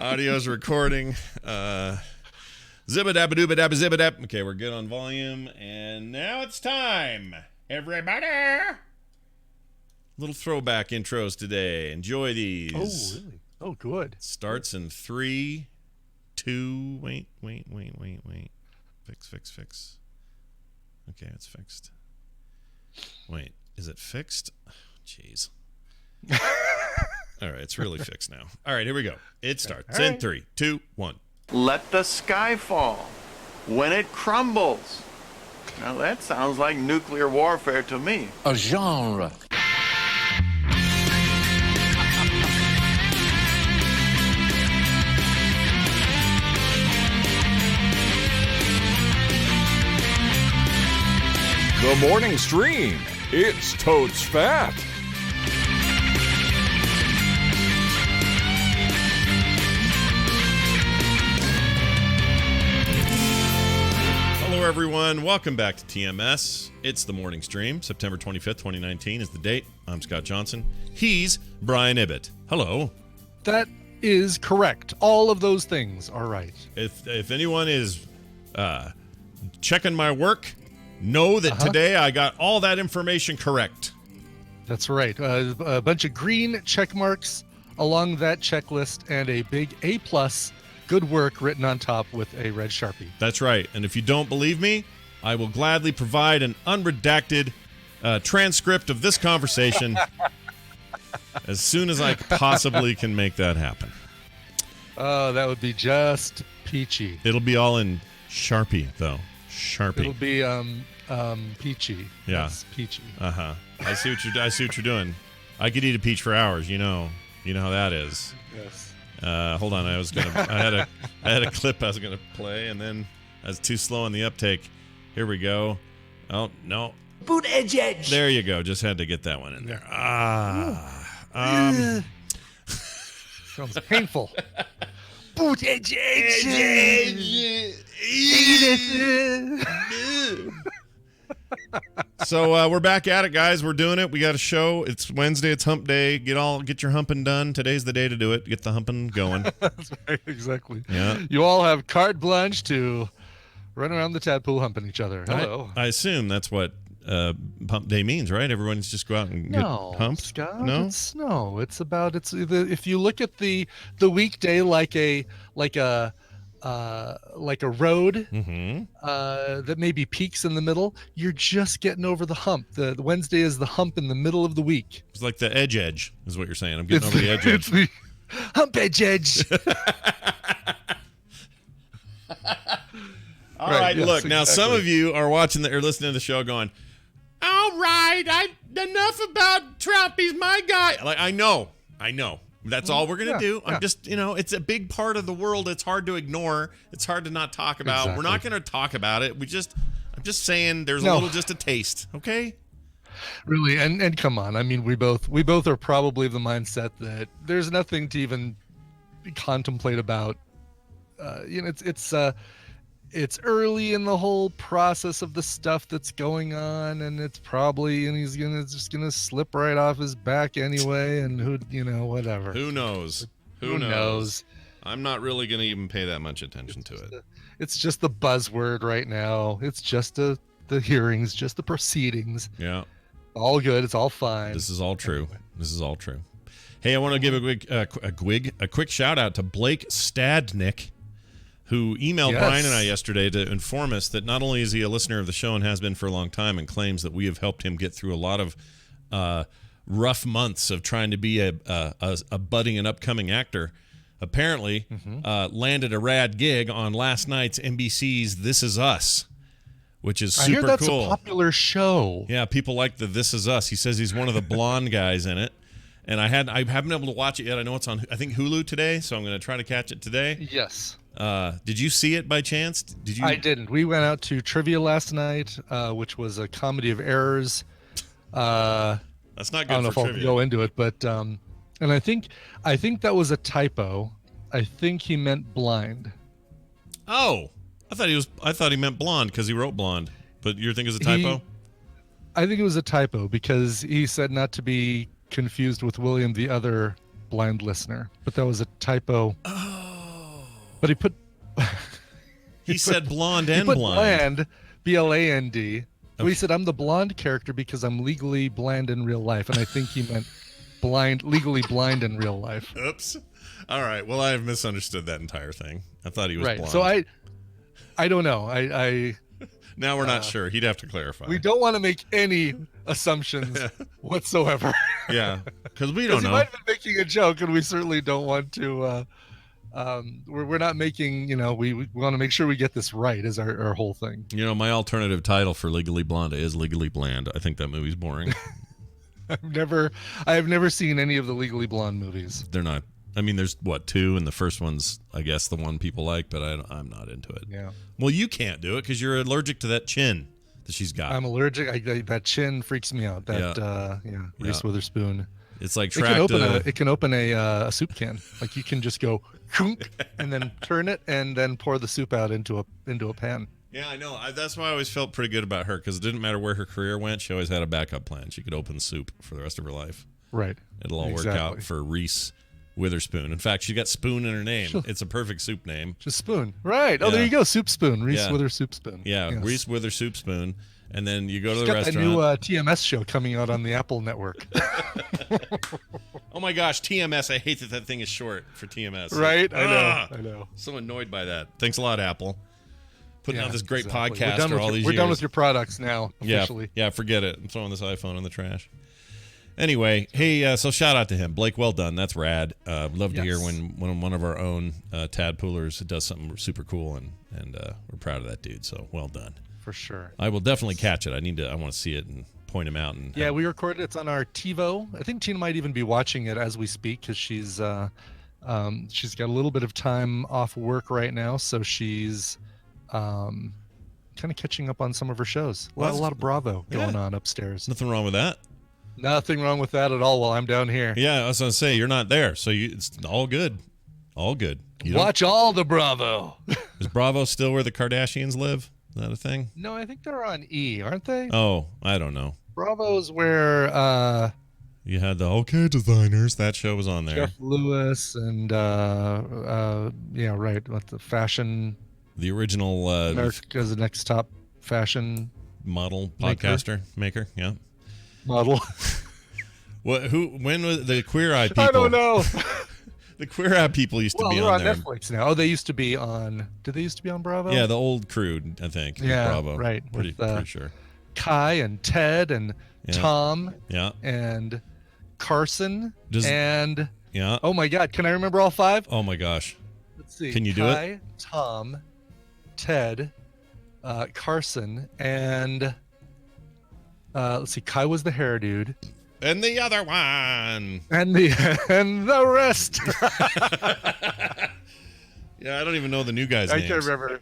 Audio's recording. Zibba-dabba-dooba-dabba-zibba-dab. Okay, we're good on volume. And now it's time. Everybody. Little throwback intros today. Enjoy these. Oh, really? Oh, good. Starts in 3, 2. Wait. Fix. Okay, it's fixed. Wait, is it fixed? Jeez. All right, it's really fixed now. All right, here we go. It starts in 3, 2, 1. Let the sky fall when it crumbles. Now that sounds like nuclear warfare to me. A genre. The morning stream. It's totes fat. Hello, everyone. Welcome back to TMS. It's the morning stream. September 25th, 2019 is the date. I'm Scott Johnson. He's Brian Ibbett. Hello. That is correct. All of those things are right. If anyone is checking my work, know that today I got all that information correct. That's right. A bunch of green check marks along that checklist and a big A+, good work written on top with a red Sharpie. That's right. And if you don't believe me, I will gladly provide an unredacted transcript of this conversation as soon as I possibly can make that happen. Oh, that would be just peachy. It'll be all in Sharpie, though. Sharpie. It'll be peachy. Yeah. Yes, peachy. Uh-huh. I see what you're doing. I could eat a peach for hours, you know how that is. Yes. Hold on, I had a clip I was gonna play, and then I was too slow on the uptake. Here we go. Oh no. Boot edge. There you go. Just had to get that one in there. Sounds painful. Boot edge. So we're back at it, guys. We're doing it. We got a show. It's Wednesday. It's hump day. Get your humping done. Today's the day to do it. Get the humping going. That's right, exactly. Yeah. You all have carte blanche to run around the tadpool humping each other. Hello. I assume that's what hump day means, right? Everyone's just go out and get humped. Scott, No, it's about if you look at the weekday like a road that maybe peaks in the middle, you're just getting over the hump. The Wednesday is the hump in the middle of the week. it's like the edge is what you're saying. I'm getting over the edge. It's the hump edge. All right, yes, look, now some exactly. of you are watching or listening to the show going, all right, enough about Trump, he's my guy. Like, I know. That's all we're going to do. I'm just, it's a big part of the world. It's hard to ignore. It's hard to not talk about. Exactly. We're not going to talk about it. I'm just saying there's a little, just a taste, okay? Really, and come on. I mean, we both are probably of the mindset that there's nothing to even contemplate about. It's early in the whole process of the stuff that's going on, and it's probably, and he's just gonna slip right off his back anyway, and whatever. Who knows? Who knows? I'm not really going to even pay that much attention to it. It's just the buzzword right now. It's just the hearings, just the proceedings. Yeah. All good. It's all fine. This is all true. This is all true. Hey, I want to give a quick shout out to Blake Stadnick, who emailed Brian and I yesterday to inform us that not only is he a listener of the show and has been for a long time, and claims that we have helped him get through a lot of rough months of trying to be a budding and upcoming actor, apparently landed a rad gig on last night's NBC's This Is Us, which is super cool. I hear that's a popular show. Yeah, people like the This Is Us. He says he's one of the blonde guys in it. And I haven't been able to watch it yet. I know it's on, I think, Hulu today, so I'm going to try to catch it today. Yes. Did you see it by chance? Did you? I didn't. We went out to trivia last night, which was a comedy of errors. That's not good. I don't know for if trivia. I'll go into it, but and I think that was a typo. I think he meant blind. Oh, I thought he meant blonde because he wrote blonde. But you think it's a typo? I think it was a typo because he said not to be confused with William, the other blind listener, but that was a typo. But he put He said blonde he and put blind. bland, B-L-A-N-D. Well, Okay. he said I'm the blonde character because I'm legally bland in real life, and I think he meant legally blind in real life. Oops. All right. Well, I have misunderstood that entire thing. I thought he was Right. blonde. So I don't know. Now we're not sure. He'd have to clarify. We don't want to make any assumptions whatsoever. Yeah, because we Because don't he know. might have been making a joke, and we certainly don't want to. We're not making. We want to make sure we get this right. Is our whole thing. You know, my alternative title for Legally Blonde is Legally Bland. I think that movie's boring. I have never seen any of the Legally Blonde movies. They're not. I mean, there's what, 2, and the first one's, I guess, the one people like, but I'm not into it. Yeah, Well, you can't do it because you're allergic to that chin that she's got. I'm allergic. That chin freaks me out. That Reese Witherspoon. It's like It can open a soup can. Like you can just go kunk and then turn it and then pour the soup out into a pan. Yeah, I know. That's why I always felt pretty good about her because it didn't matter where her career went. She always had a backup plan. She could open soup for the rest of her life. Right. It'll all work out for Reese Witherspoon. In fact, she got Spoon in her name. It's a perfect soup name. Just Spoon. Right. Oh, there Yeah. you go. Soup Spoon. Reese Yeah. Wither Soup Spoon. Yeah, Yes. Reese Wither Soup Spoon. And then you go to She's the got restaurant. that new TMS show coming out on the Apple Network. Oh my gosh, TMS. I hate that thing is short for TMS. Right? Ah! I know. So annoyed by that. Thanks a lot, Apple. Putting out this great exactly. podcast for all these We're years. done with your products now, officially. Yeah, forget it. I'm throwing this iPhone in the trash. Anyway, hey, so shout out to him. Blake, well done. That's rad. Love to hear Yes. when one of our own Tadpoolers does something super cool, and we're proud of that dude. So well done. For sure. I will definitely catch it. I want to see it and point him out. And Yeah, we recorded it. It's on our TiVo. I think Tina might even be watching it as we speak because she's got a little bit of time off work right now, so she's kind of catching up on some of her shows. A lot of Bravo going on upstairs. nothing wrong with that. Nothing wrong with that at all while I'm down here. Yeah, I was gonna say you're not there, so it's all good. All good. You don't- Watch all the Bravo. Is Bravo still where the Kardashians live? Is that a thing? No, I think they're on E, aren't they? Oh, I don't know. Bravo's where You had the OK Designers. That show was on there. Jeff Lewis and what the fashion The original America's Next Top Fashion model Maker. podcaster maker. Yeah. model. What? When was the Queer Eye people? I don't know. The Queer Eye people used to Well, be they're on on there. Netflix now. Oh, they used to be on. Did they used to be on Bravo? Yeah, the old crew, I think. Yeah, Bravo. right, Pretty, with, pretty sure. Kai and Ted and Yeah. Tom Yeah. and Carson Does- and Yeah. oh my God, can I remember all 5? Oh my gosh. Let's see. Can you do it? Kai, Tom, Ted, Carson, and let's see. Kai was the hair dude, And the other one. and the rest. Yeah, I don't even know the new guys' I names. can't remember.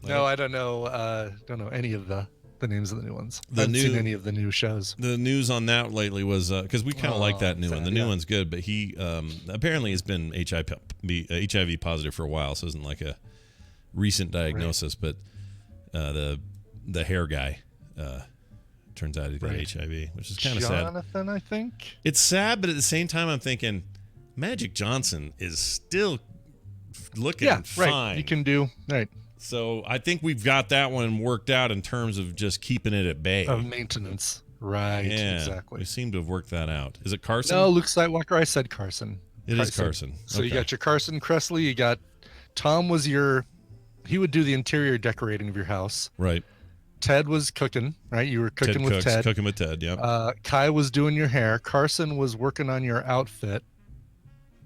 No, I don't know. Don't know any of the names of the new ones. The I haven't seen new- any of the new shows. The news on that lately was because we kind of like that new one. The new yeah. one's good, but he apparently has been HIV positive for a while, so it isn't like a recent diagnosis. But the hair guy turns out he's got Right. HIV, which is kind of sad. Jonathan, I think. It's sad, but at the same time, I'm thinking Magic Johnson is still looking Yeah, fine. right. You can do right So I think we've got that one worked out in terms of just keeping it at bay. of maintenance. Right. Yeah, Exactly. we seem to have worked that out. Is it Carson? No, Luke Skywalker. I said Carson. It is Carson. So you Okay. got your Carson Kressley. You got Tom was he would do the interior decorating of your house. Right. Ted was cooking, right? You were cooking Ted with Cooks, Ted. Cooking with Ted, yeah. Kai was doing your hair. Carson was working on your outfit.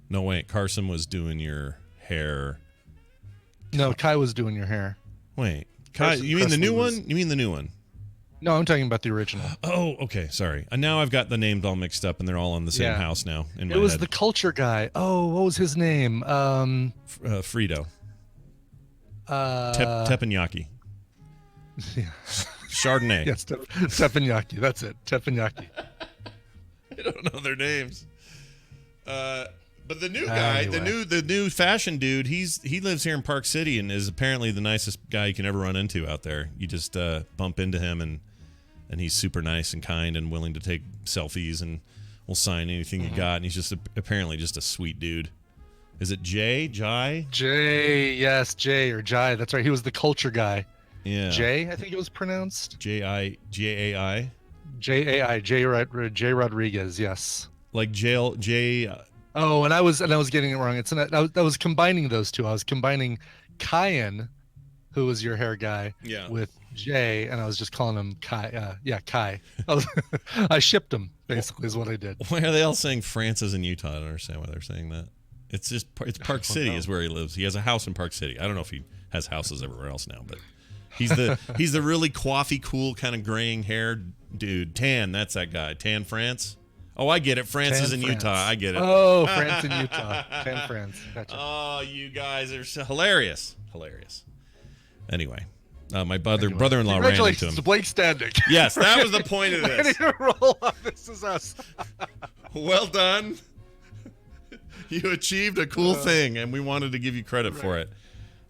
No, wait. Carson was doing your hair. No, Kai was doing your hair. Wait. Kai, Carson you mean the new Kressley was- one? You mean the new one? No, I'm talking about the original. Oh, okay. Sorry. And now I've got the names all mixed up, and they're all on the same Yeah. house now in my It was head. the culture guy. Oh, what was his name? Frito. Teppanyaki. Chardonnay. Yes, Teppanyaki. That's it. Teppanyaki. I don't know their names. But the new guy, Anyway. the new fashion dude, he lives here in Park City and is apparently the nicest guy you can ever run into out there. You just bump into him and he's super nice and kind and willing to take selfies and will sign anything you got. And he's just apparently just a sweet dude. Is it Jay? Jay, yes, Jay or Jai. That's right. He was the culture guy. Yeah. Jay, I think it was pronounced. J-I-J-A-I? J-A-I, Jay Rodriguez, yes. Like jail, J... Oh, and I was getting it wrong. I was combining those two. I was combining Kyan, who was your hair guy, with Jay, and I was just calling him Kai. Kai. I shipped him, basically, is what I did. Why are they all saying Francis in Utah? I don't understand why they're saying that. It's Park City is where he lives. He has a house in Park City. I don't know if he has houses everywhere else now, but he's the really coiffy, cool, kind of graying hair dude. Tan, that's that guy. Tan France. Oh, I get it. France is in Utah. I get it. Oh, France in Utah. Tan France. Gotcha. Oh, you guys are so hilarious. Hilarious. Anyway, my brother-in-law ran into him. Congratulations to Blake Stadnick. Yes, that was the point of this. Roll on This Is Us. Well done. You achieved a cool thing, and we wanted to give you credit for it.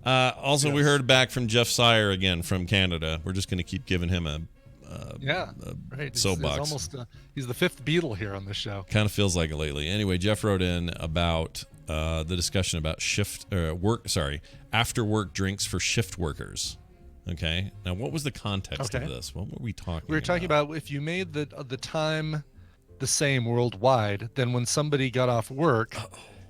Also, we heard back from Jeff Sire again from Canada. We're just going to keep giving him a soapbox. He's almost he's the fifth Beatle here on the show. Kind of feels like it lately. Anyway, Jeff wrote in about the discussion about after work drinks for shift workers. Okay. Now, what was the context of this? What were we talking about? We were talking about if you made the time the same worldwide, then when somebody got off work,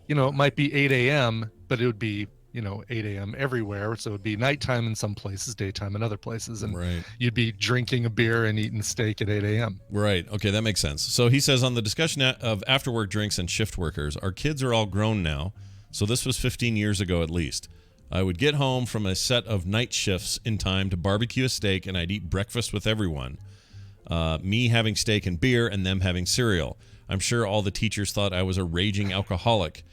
it might be 8 a.m., but it would be 8 a.m. everywhere. So it would be nighttime in some places, daytime in other places. And you'd be drinking a beer and eating steak at 8 a.m. Right. Okay, that makes sense. So he says on the discussion of after work drinks and shift workers, our kids are all grown now. So this was 15 years ago at least. I would get home from a set of night shifts in time to barbecue a steak, and I'd eat breakfast with everyone. Me having steak and beer, and them having cereal. I'm sure all the teachers thought I was a raging alcoholic.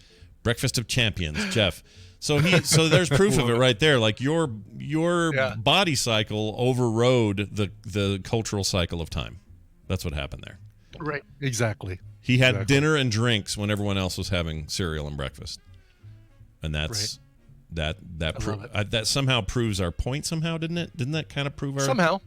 Breakfast of champions, Jeff. So there's proof of it right there. Like your body cycle overrode the cultural cycle of time. That's what happened there. Right. Exactly. He had dinner and drinks when everyone else was having cereal and breakfast, and that's that somehow proves our point. Somehow, didn't it? Didn't that kind of prove our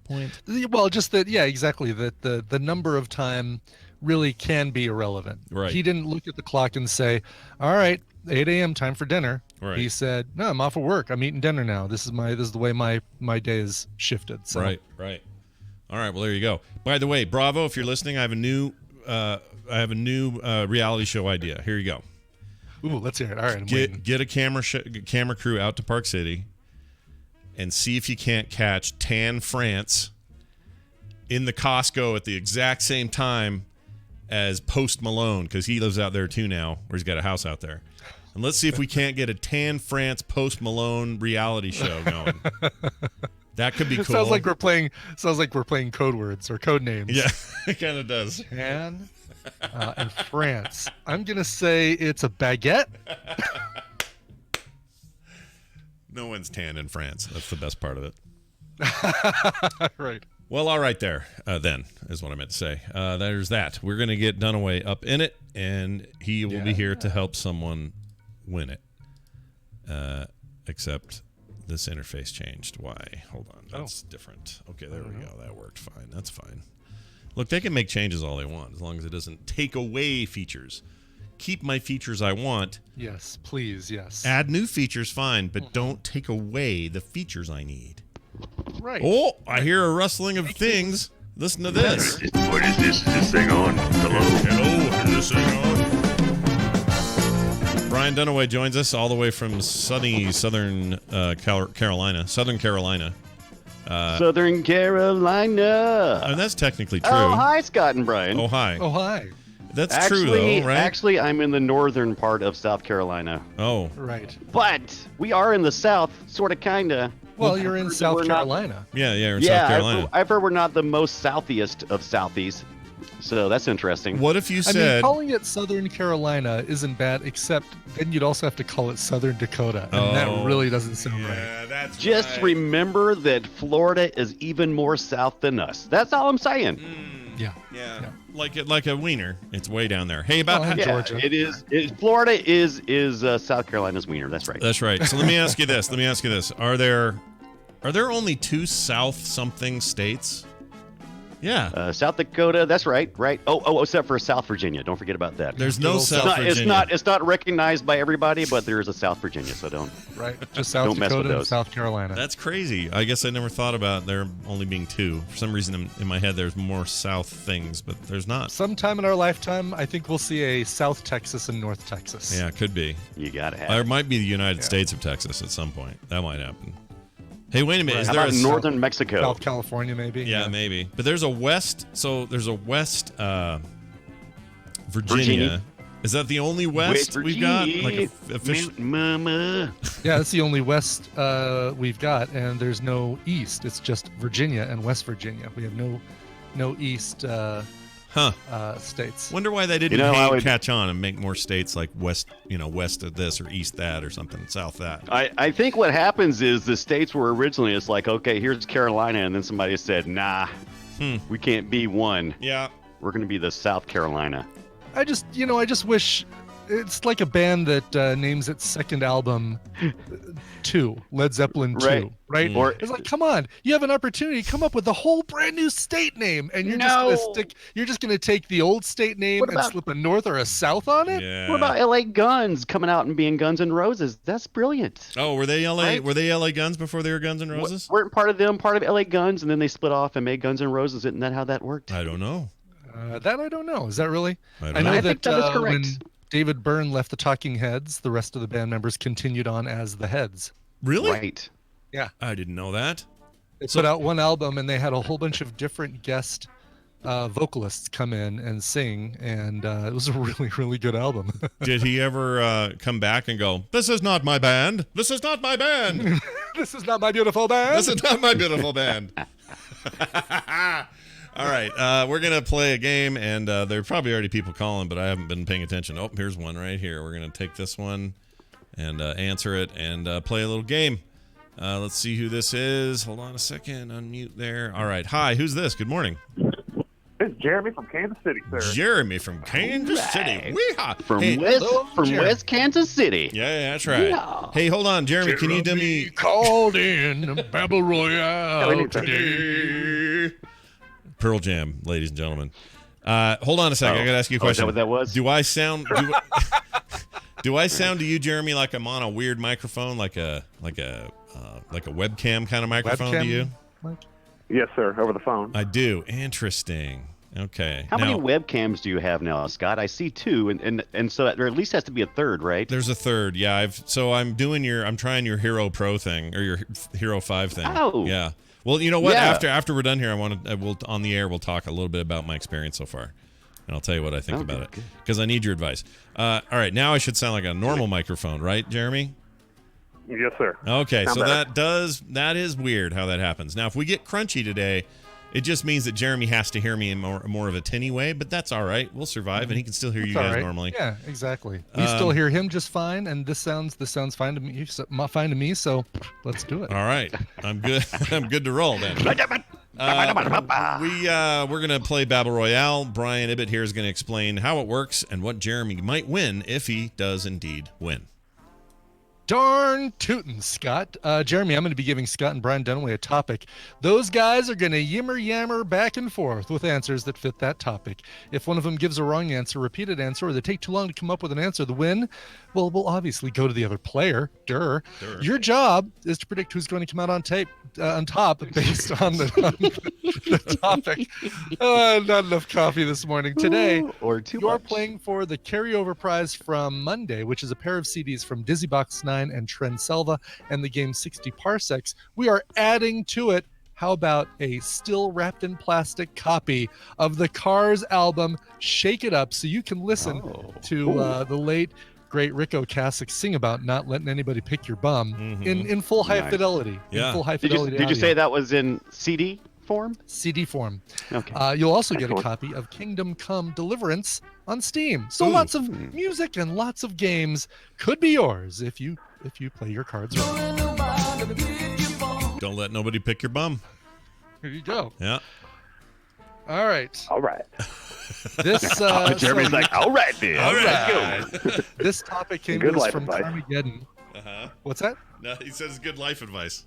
point? Well, just that. Yeah, exactly. That the number of time really can be irrelevant. Right. He didn't look at the clock and say, "All right, 8 a.m. time for dinner." Right. He said, "No, I'm off of work. I'm eating dinner now. This is the way my day is shifted." So. Right. All right. Well, there you go. By the way, Bravo, if you're listening, I have a new reality show idea. Here you go. Ooh, let's hear it. All right. Get a camera crew out to Park City and see if you can't catch Tan France in the Costco at the exact same time as Post Malone, because he lives out there too now, or he's got a house out there. And let's see if we can't get a Tan France Post Malone reality show going. That could be cool. Sounds like we're playing code words or code names. Yeah, it kind of does. Tan and France. I'm gonna say it's a baguette. No one's tan in France. That's the best part of it. Right. Well, all right there, then, is what I meant to say. There's that. We're going to get Dunaway up in it, and he will be here to help someone win it. Except this interface changed. Why? Hold on. That's different. Okay, there we go. That worked fine. That's fine. Look, they can make changes all they want, as long as it doesn't take away features. Keep my features I want. Yes, please, yes. Add new features, fine, but don't take away the features I need. Right. Oh, I hear a rustling of things. Listen to this. What is this? Is this thing on? Hello, is this thing on? Brian Dunaway joins us all the way from sunny Southern Carolina. Southern Carolina. And that's technically true. Oh, hi, Scott and Brian. Oh, hi. Oh, hi. That's true, though, right? Actually, I'm in the northern part of South Carolina. Oh. Right. But we are in the south, sort of, kind of. Well, you're in South Carolina. Yeah, you're in South Carolina. I've heard we're not the most southiest of southies, so that's interesting. What if you said... I mean, calling it Southern Carolina isn't bad, except then you'd also have to call it Southern Dakota, and that really doesn't sound right. Yeah, that's Just right. Remember that Florida is even more south than us. That's all I'm saying. Yeah. Like a wiener. It's way down there. Hey, about Georgia. It is. Florida is South Carolina's wiener. That's right. That's right. So let me ask you this. Are there only two South something states? Yeah. South Dakota, that's right. Oh, except for South Virginia. Don't forget about that. There's no South Virginia. It's not recognized by everybody, but there is a South Virginia, so don't. Right, just South Don't mess with Dakota and those. South Carolina. That's crazy. I guess I never thought about there only being two. For some reason in my head there's more South things, but there's not. Sometime in our lifetime, I think we'll see a South Texas and North Texas. Yeah, it could be. You gotta have. There might be the United States of Texas at some point. That might happen. Hey, wait a minute. Right. Is How there about a northern Mexico? South California, maybe. Yeah, maybe. But there's a West. So there's a West Virginia. Virginia. Is that the only West we've got? Like a fish. Mama. Yeah, that's the only West we've got, and there's no East. It's just Virginia and West Virginia. We have no East states. Wonder why they didn't I would catch on and make more states like West, West of this or East that or something, South that. I think what happens is the states were originally, it's like, okay, here's Carolina, and then somebody said, nah, we can't be one. Yeah. We're going to be the South Carolina. I just wish it's like a band that names its second album 2, Led Zeppelin 2, right? Or it's like, come on, you have an opportunity, come up with a whole brand new state name, and you're just gonna take the old state name and slip a North or a South on it. Yeah. what about LA Guns coming out and being Guns N' Roses? That's brilliant. Oh, were they LA? Right? Were they LA Guns before they were Guns N' Roses? Weren't part of LA Guns, and then they split off and made Guns N' Roses. Isn't that how that worked? I don't know. That I don't know. Is that really? I I know I that, think that is correct. when David Byrne left the Talking Heads, the rest of the band members continued on as the Heads. Really? Right. I didn't know that. They put out one album, and they had a whole bunch of different guest vocalists come in and sing, and it was a really, really good album. Did he ever come back and go, "This is not my band. This is not my band. This is not my beautiful band. This is not my beautiful band." All right, we're going to play a game, and there are probably already people calling, but I haven't been paying attention. Oh, here's one right here. We're going to take this one and answer it and play a little game. Let's see who this is. Hold on a second. Unmute there. All right. Hi, who's this? Good morning. It's Jeremy from Kansas City, sir. Jeremy from Kansas City. Weehaw. From Hey, West Kansas City. Yeah, that's right. Yeah. Hey, hold on, Jeremy. Can you do me? Called in Battle Royale today. Pearl Jam, ladies and gentlemen. Hold on a second. I got to ask you a question. Is that what that was? Do I sound? Do I sound to you, Jeremy, like I'm on a weird microphone, like a webcam kind of microphone to you? Yes, sir. Over the phone. I do. Interesting. Okay. How many webcams do you have now, Scott? I see 2, and so there at least has to be a third, right? There's a third. Yeah. I'm trying your Hero Pro thing or your Hero 5 thing. Oh. Yeah. Well, you know what? Yeah. After we're done here, we'll on the air we'll talk a little bit about my experience so far, and I'll tell you what I think about it because I need your advice. All right, now I should sound like a normal microphone, right, Jeremy? Yes, sir. Okay, Sound so better. that is weird how that happens. Now, if we get crunchy today, it just means that Jeremy has to hear me in more of a tinny way, but that's all right. We'll survive, and he can still hear you guys normally. Yeah, exactly. You still hear him just fine, and this sounds fine to me. Fine to me. So let's do it. All right, I'm good. I'm good to roll then. We're gonna play Battle Royale. Brian Ibbett here is gonna explain how it works and what Jeremy might win if he does indeed win. Darn tootin', Scott. Jeremy, I'm going to be giving Scott and Brian Dunaway a topic. Those guys are going to yammer back and forth with answers that fit that topic. If one of them gives a wrong answer, repeated answer, or they take too long to come up with an answer, the win, well, will obviously go to the other player. Durr. Your job is to predict who's going to come out on top based on the topic. Not enough coffee this morning. Today, you're playing for the carryover prize from Monday, which is a pair of CDs from Dizzybox 9 and Trendselva and the game 60 Parsecs. We are adding to it. How about a still wrapped in plastic copy of the Cars album Shake It Up, so you can listen to the late great Rick Ocasek sing about not letting anybody pick your bum in full high fidelity. Yeah. In full high fidelity. Did you say that was in CD form? CD form. Okay. You'll also get a copy of Kingdom Come Deliverance on Steam. So lots of music and lots of games could be yours if you play your cards right. Don't let nobody pick your bum. Here you go. Yeah. All right. All right. This Jeremy's like, all right, then. All right. This topic came Good to us life from advice. Carmageddon. What's that? No, he says good life advice.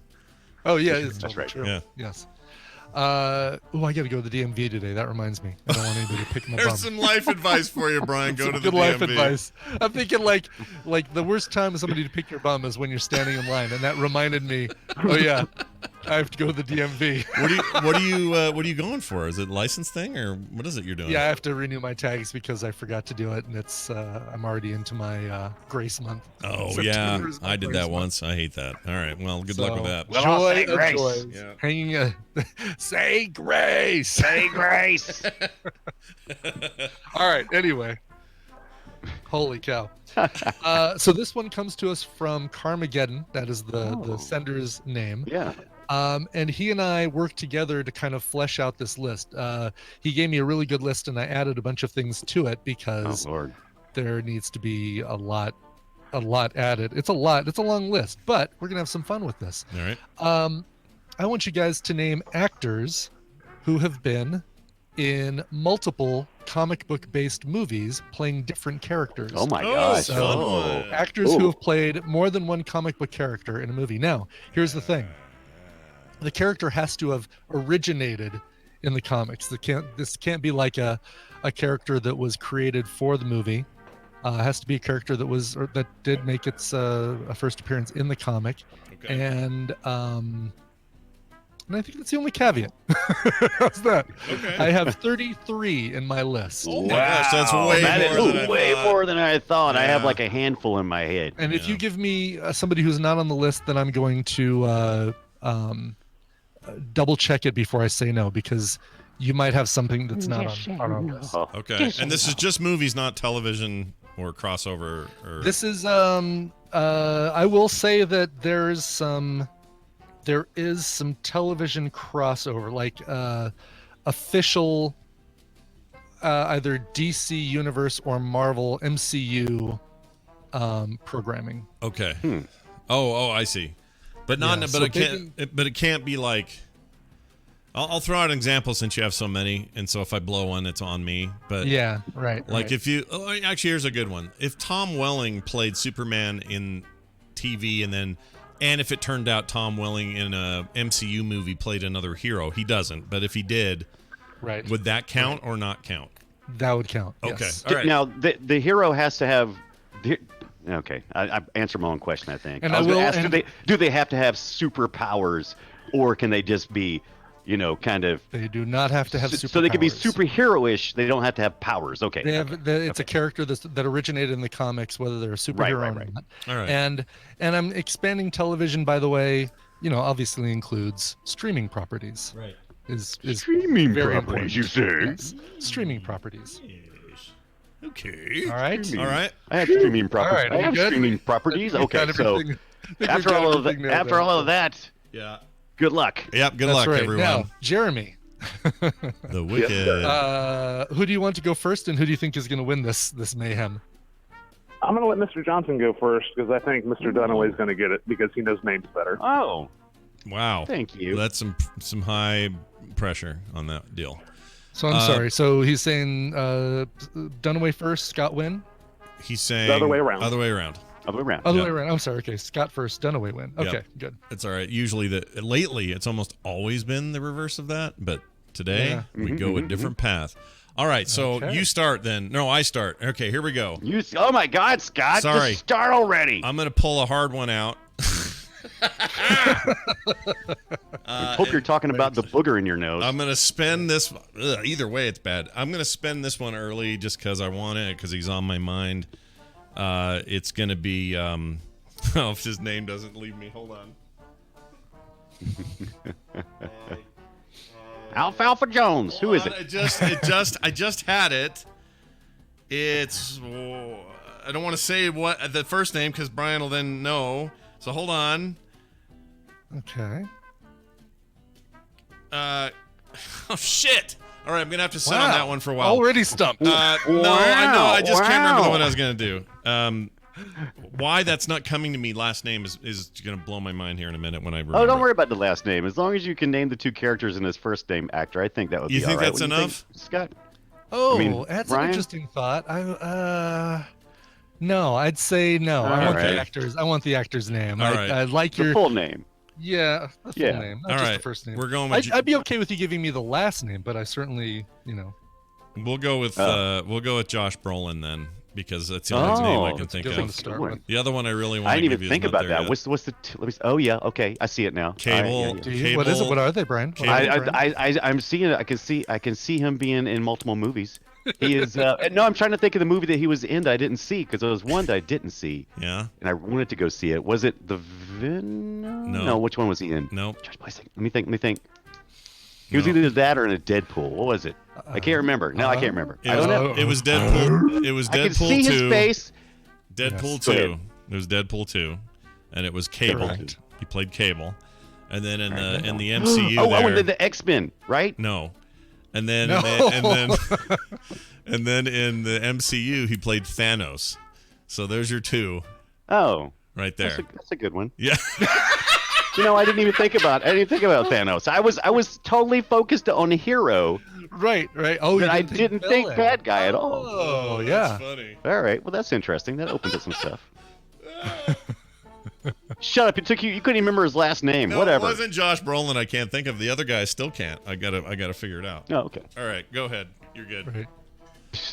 Oh yeah, That's right. True. Yeah. Yes. I got to go to the DMV today. That reminds me. I don't want anybody to pick my bum. There's some life advice for you, Brian. Go to the Good life DMV. advice. I'm thinking like the worst time for somebody to pick your bum is when you're standing in line, and that reminded me. Oh yeah, I have to go to the DMV. What are you going for? Is it a license thing or what is it you're doing? Yeah, I have to renew my tags because I forgot to do it, and it's I'm already into my grace month. Oh September yeah, is my I did grace that month. once. I hate that. All right, well, good luck with that. Well, I'll Joy say of grace. joys. Yeah. Hanging say grace. Say grace. All right. Anyway, holy cow. So this one comes to us from Carmageddon. That is the sender's name. Yeah. And he and I worked together to kind of flesh out this list. He gave me a really good list, and I added a bunch of things to it because Oh Lord. there needs to be a lot added. It's a lot. It's a long list, but we're gonna have some fun with this. All right. I want you guys to name actors who have been in multiple comic book based movies playing different characters. Oh my Oh, gosh. fun Oh. one. Actors Ooh. who have played more than one comic book character in a movie. Now, here's the thing. The character has to have originated in the comics. This can't be like a character that was created for the movie. It has to be a character that did make its a first appearance in the comic. Okay. And I think that's the only caveat. How's that? Okay. I have 33 in my list. Oh my gosh, that's way That more is than I way thought. more than I thought. I have Yeah. like a handful in my head. And if Yeah. you give me somebody who's not on the list, then I'm going to double check it before I say no, because you might have something that's not on our list. Oh. Okay. And this is just movies, not television or crossover or This is I will say that there is some television crossover, like official either DC Universe or Marvel MCU programming. Okay. Oh, I see. But not. Yeah, but so it can't. But it can't be like. I'll throw out an example since you have so many, and so if I blow one, it's on me. But Yeah, right. like right. if you actually, here's a good one. If Tom Welling played Superman in TV, and if it turned out Tom Welling in a MCU movie played another hero, he doesn't. But if he did, right, would that count or not count? that would count. Okay. Yes. All right. Now the hero has to have. Okay, I answered my own question. I think. And I was I gonna will- ask, and- do they have to have superpowers, or can they just be, kind of? They do not have to have superpowers. So they can be superhero-ish. They don't have to have powers. Okay. They have it's a character that originated in the comics, whether they're a superhero right, or right. not. All right. And I'm expanding television, by the way. Obviously includes streaming properties. Right. Is Streaming very properties, important. you say? Yes. Streaming properties. Okay. All right. All right. I have streaming properties. All right, are I we have good? streaming properties. We've Okay, got so everything- I think we've after got all of everything nailed after down. all of that, Yeah. good luck. Yep. Good That's luck, right. everyone. Now, Jeremy, The Wicked. who do you want to go first, and who do you think is going to win this mayhem? I'm going to let Mr. Johnson go first because I think Mr. Dunaway's going to get it because he knows names better. Oh, Wow. thank you. That's some high pressure on that deal. So I'm sorry. So he's saying Dunaway first, Scott win. He's saying The other way around. Other way around. Other way around. Other Yeah. way around. I'm sorry. Okay, Scott first, Dunaway win. Okay, Yep. good. It's all right. Usually lately it's almost always been the reverse of that, but today Yeah. we go a different path. All right, so Okay. you start then. No, I start. Okay, here we go. Oh my God, Scott! Sorry. Just start already. I'm gonna pull a hard one out. I hope you're talking about the booger in your nose. I'm gonna spend this. Either way, it's bad. I'm gonna spend this one early just because I want it, because he's on my mind. It's gonna be. Oh, if his name doesn't leave me, hold on. Alfalfa Jones. Who is it? I just had it. It's. I don't want to say what the first name because Brian will then know. So hold on. Okay. Oh shit! All right, I'm gonna have to sit on that one for a while. Already stumped. No, I know. I just can't remember the Wow. one I was gonna do. Why that's not coming to me last name is gonna blow my mind here in a minute when I remember. Oh, don't worry about the last name. As long as you can name the two characters in his first name actor, I think that would You be think all right. that's What do you enough? think, Scott? Oh, mean, that's Brian? an interesting thought. No, I'd say no. I want right. the actors. I want the actor's name. All I, right. I like The your full name. Yeah, the full Yeah. name, not All just right. the first name. We're going with. I'd be okay with you giving me the last name, but I certainly, We'll go with Josh Brolin then, because that's the only name I can that's a think good one to of. start with. The other one I really want I to didn't give even you think is not about there that. yet. What's the? Let me. Oh yeah. Okay, I see it now. Cable. All right, Do you- what is it? What are they, Brian? What are they, Brian? I'm seeing it. I can see him being in multiple movies. He is. No, I'm trying to think of the movie that he was in that I didn't see because there was one that I didn't see, Yeah. and I wanted to go see it. Was it the Venom? No. No. Which one was he in? Nope. Josh Brolin. Let me think. He was No. either that or in a Deadpool. What was it? I can't remember. No, I can't remember. It I was, don't know. it was Deadpool. It was I can Deadpool see 2. his face. Deadpool Yes. 2. It was Deadpool 2, and it was Cable. Correct. He played Cable, and then in the MCU Oh, there. and then the X-Men, right? No, and then No. and then and then in the MCU he played Thanos. So there's your two Oh, right there. that's a good one. Yeah. I didn't even think about Thanos. I was totally focused on a hero. Right. Oh, But you I didn't didn't think villain. bad guy at all. Oh, that's yeah. funny. All right, well that's interesting. That opens up some stuff. Shut up! You couldn't even remember his last name. No, Whatever. it wasn't Josh Brolin. I can't think of the other guy. I still can't. I gotta figure it out. Oh, okay. All right, go ahead. You're good. Right.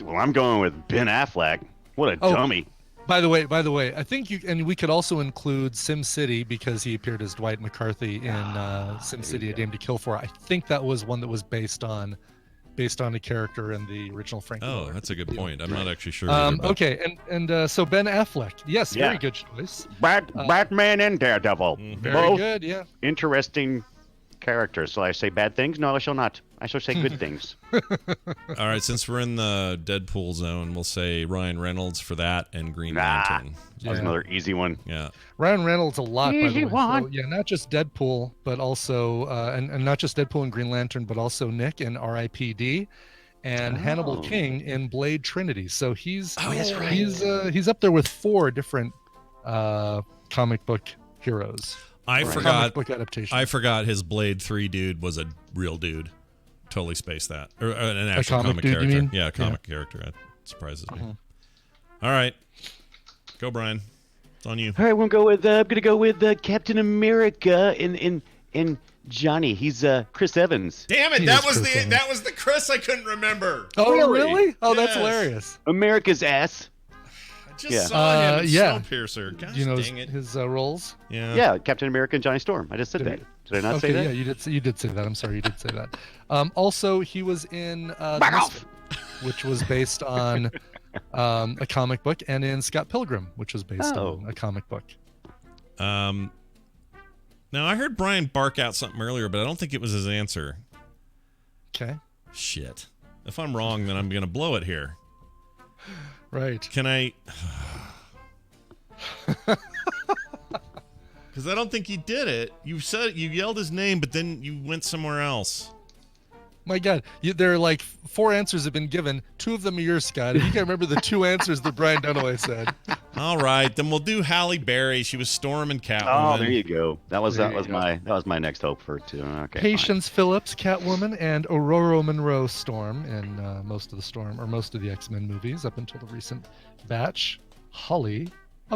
Well, I'm going with Ben Affleck. What a Oh. dummy. By the way, I think and we could also include SimCity because he appeared as Dwight McCarthy in SimCity: A Game to Kill For. I think that was one that was based on a character in the original Frank. Oh, Miller. that's a good point. I'm not actually sure. either, but- Okay, and so Ben Affleck, yes, Yeah. very good choice. Batman and Daredevil. Very Both good, yeah. interesting characters. So I say bad things? No, I shall not. I shall say good things. All right, since we're in the Deadpool zone, we'll say Ryan Reynolds for that and Green Nah. Lantern. That was Yeah. another easy one. Yeah. Ryan Reynolds a lot, by the Easy way. one. So, yeah, not just Deadpool, but also and not just Deadpool and Green Lantern, but also Nick in R.I.P.D. and Hannibal Oh. King in Blade Trinity. So he's that's right. he's up there with 4 different comic book heroes. I Comic forgot book adaptation. I forgot his Blade 3 dude was a real dude. Totally spaced that. Or an actual comic comic dude, you character. mean? Yeah, a comic character. That surprises me. Mhm. All right. Go, Brian. It's on you. All right, I'm gonna go with Captain America in Johnny. He's Chris Evans. Damn it! He That is was Chris the Evans. that was the Chris I couldn't remember. Oh, Really? really? Oh, that's Yes. hilarious. America's ass. I just Yeah. saw him in Yeah. Snowpiercer. Gosh, Do you know dang it. his roles? Yeah. Yeah, Captain America and Johnny Storm. I just said Did that. he- Did I not Okay, say that? yeah, you did say that. I'm sorry, you did say that. Also, he was in The Back off! Misfit, which was based on a comic book, and in Scott Pilgrim, which was based Oh. on a comic book. Now I heard Brian bark out something earlier, but I don't think it was his answer. Okay, Shit. If I'm wrong, then I'm gonna blow it here. right. Can I? Because I don't think he did it. You yelled his name, but then you went somewhere else. My God, there are like 4 answers have been given. 2 of them are yours, Scott. And you can't remember the 2 answers that Brian Dunaway said. All right, then we'll do Halle Berry. She was Storm and Catwoman. Oh, there you go. That was There you go. my next hope for it too. Okay. fine. Patience Phillips, Catwoman, and Aurora Monroe Storm in most of the X-Men movies up until the recent batch. Halle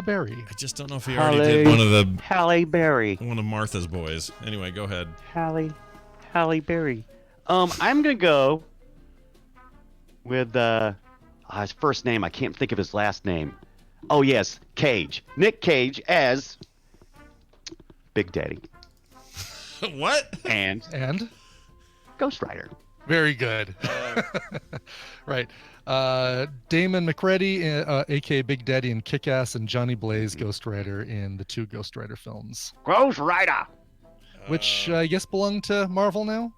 Berry. I just don't know if he already did Halle Berry. one of Martha's boys. Anyway, go ahead. Halle Berry. I'm gonna go with his first name. I can't think of his last name. Oh yes, Cage. Nick Cage as Big Daddy What? and And Ghost Rider. very good. Right. Damon McCready, aka Big Daddy in Kick-Ass, and Johnny Blaze, Ghost Rider in the 2 Ghost Rider films, Ghost Rider. which I guess belong to Marvel now.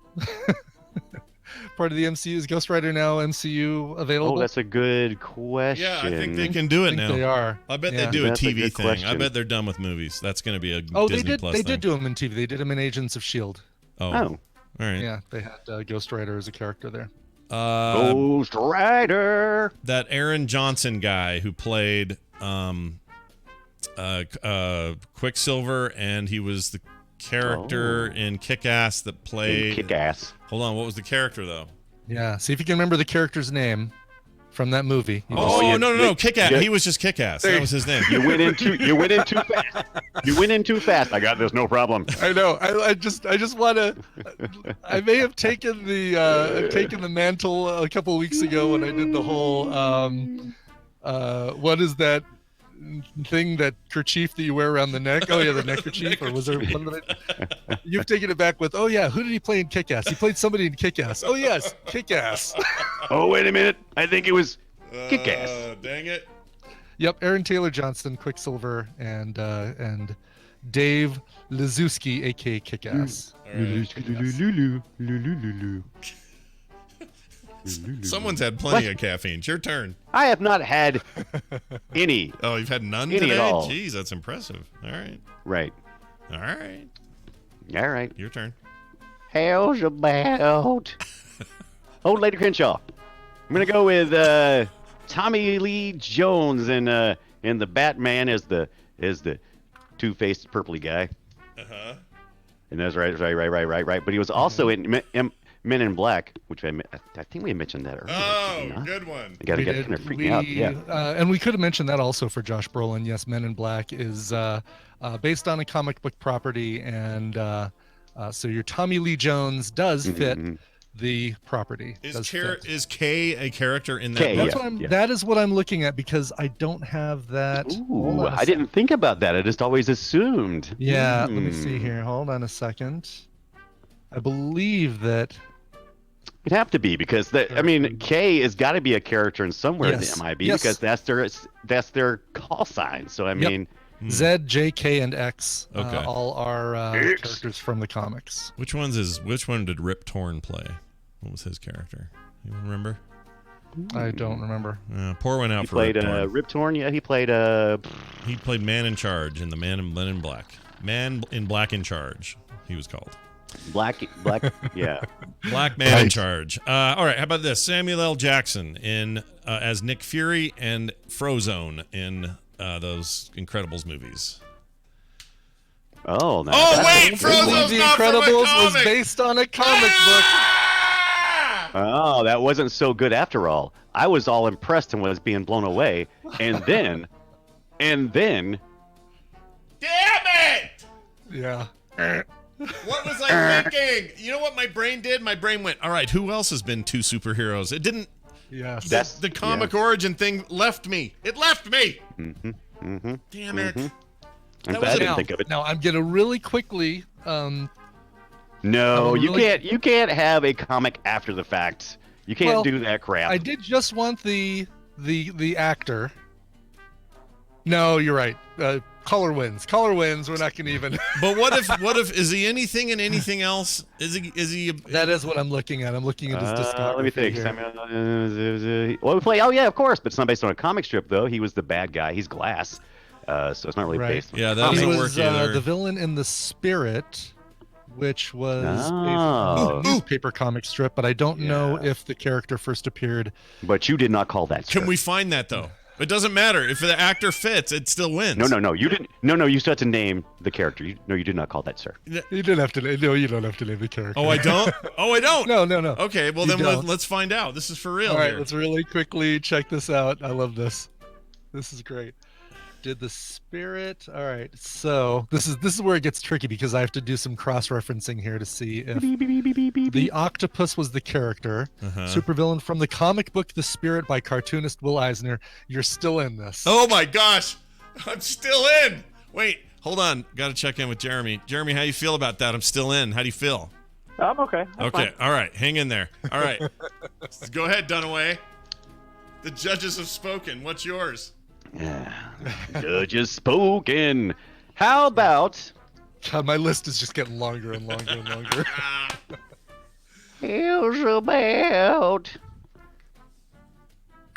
Part of the MCU. Is Ghost Rider now MCU available? Oh, that's a good question. Yeah, I think they can do I it think now. they are. I bet Yeah. they do a That's a TV good thing. I question. bet they're done with movies. That's going to be a Oh, Disney they did. Plus They thing. did do them in TV. They did them in Agents of Shield. Oh, Oh, all right. Yeah, they had Ghost Rider as a character there. Ghost Rider. That Aaron Johnson guy who played Quicksilver, and he was the character in Kick-Ass that played. Kick ass. Hold on, what was the character though? Yeah. See if you can remember the character's name from that movie. No, Kick-Ass. He was just Kick-Ass. That was his name. You went in too fast. You went in too fast. I got this, no problem. I know. I just want to. I may have taken the mantle a couple of weeks ago when I did the whole. What is that thing, that kerchief that you wear around the neck? Oh yeah, the neckerchief. Or was there one of it? You've taken it back with. Oh yeah, who did he play in Kick-Ass? He played somebody in Kick-Ass. Oh yes, Kick-Ass. Oh wait a minute. I think it was Kick-Ass. Dang it. Yep, Aaron Taylor Johnson, Quicksilver, and Dave Lizuski, aka Kick-Ass. Someone's had plenty of caffeine. It's your turn. I have not had any. Oh, you've had none Any today? at all. Jeez, that's impressive. All right. Right. All right. All right. Your turn. How's about old Lady Crenshaw? I'm gonna go with Tommy Lee Jones and the Batman as the two-faced purpley guy. Uh-huh. And that's right. But he was also in Men in Black, which I think we mentioned that earlier. Oh, good one. I gotta get kind of freaking out. Yeah. And we could have mentioned that also for Josh Brolin. Yes, Men in Black is based on a comic book property, and so your Tommy Lee Jones does fit the property. Is Kay a character in that? Kay, movie? That is what I'm looking at, because I don't have that. Ooh, I didn't think about that. I just always assumed. Yeah, let me see here. Hold on a second. I believe that. It'd have to be, because Kay has got to be a character in somewhere in the MIB, because that's their call sign. So I mean, Z, J, K, and X Okay. all are characters from the comics. Which one did Rip Torn play? What was his character? You remember? I don't remember. Pour one out he for played Rip Torn. Rip Torn. Yeah, he played He played Man in Charge in the Men in Black. Man in Black in Charge. He was called. Black, yeah. Black Man in Charge. All right, how about this? Samuel L. Jackson in as Nick Fury and Frozone in those Incredibles movies. Oh, no. Oh, wait! Frozone's The not from a Incredibles was comic! based on a comic book. Oh, that wasn't so good after all. I was all impressed and was being blown away. And then. Damn it! Yeah. What was I thinking? You know what my brain did? My brain went, all right, who else has been two superheroes? It didn't. Yes. The comic origin thing left me. It left me. Damn it. I'm glad I didn't think of it. Now I'm gonna really quickly. No, you can't have a comic after the fact. You can't do that crap. I did just want the actor. No, you're right. Color wins. We're not gonna even. But what if is he anything in anything else? Is he? That is what I'm looking at. I'm looking at his discography. Let me think. Here. Well, we play. Oh yeah, of course. But it's not based on a comic strip though. He was the bad guy. He's Glass. So it's not really based. Yeah, that He doesn't was work either. the villain in The Spirit, which was Oh. a newspaper comic strip, but I don't know if the character first appeared. But you did not call that. Can we find that though? It doesn't matter if the actor fits; it still wins. No. You didn't. No. You still have to name the character. You did not call that, sir. You didn't have to. No, you don't have to name the character. Oh, I don't. No. Okay, well You then don't. let's find out. This is for real. All right, here. let's really quickly check this out. I love this. This is great. Did The Spirit? All right, so this is where it gets tricky, because I have to do some cross-referencing here to see if the octopus was the character. Supervillain from the comic book The Spirit by cartoonist Will Eisner. You're still in this. Oh my gosh, I'm still in. Wait, hold on. Got to check in with Jeremy. Jeremy, how you feel about that? I'm still in. How do you feel? I'm okay. I'm Okay, fine. all right. Hang in there. All right. Go ahead, Dunaway. The judges have spoken. What's yours? Judges spoken. How about? God, my list is just getting longer and longer and longer. How's about?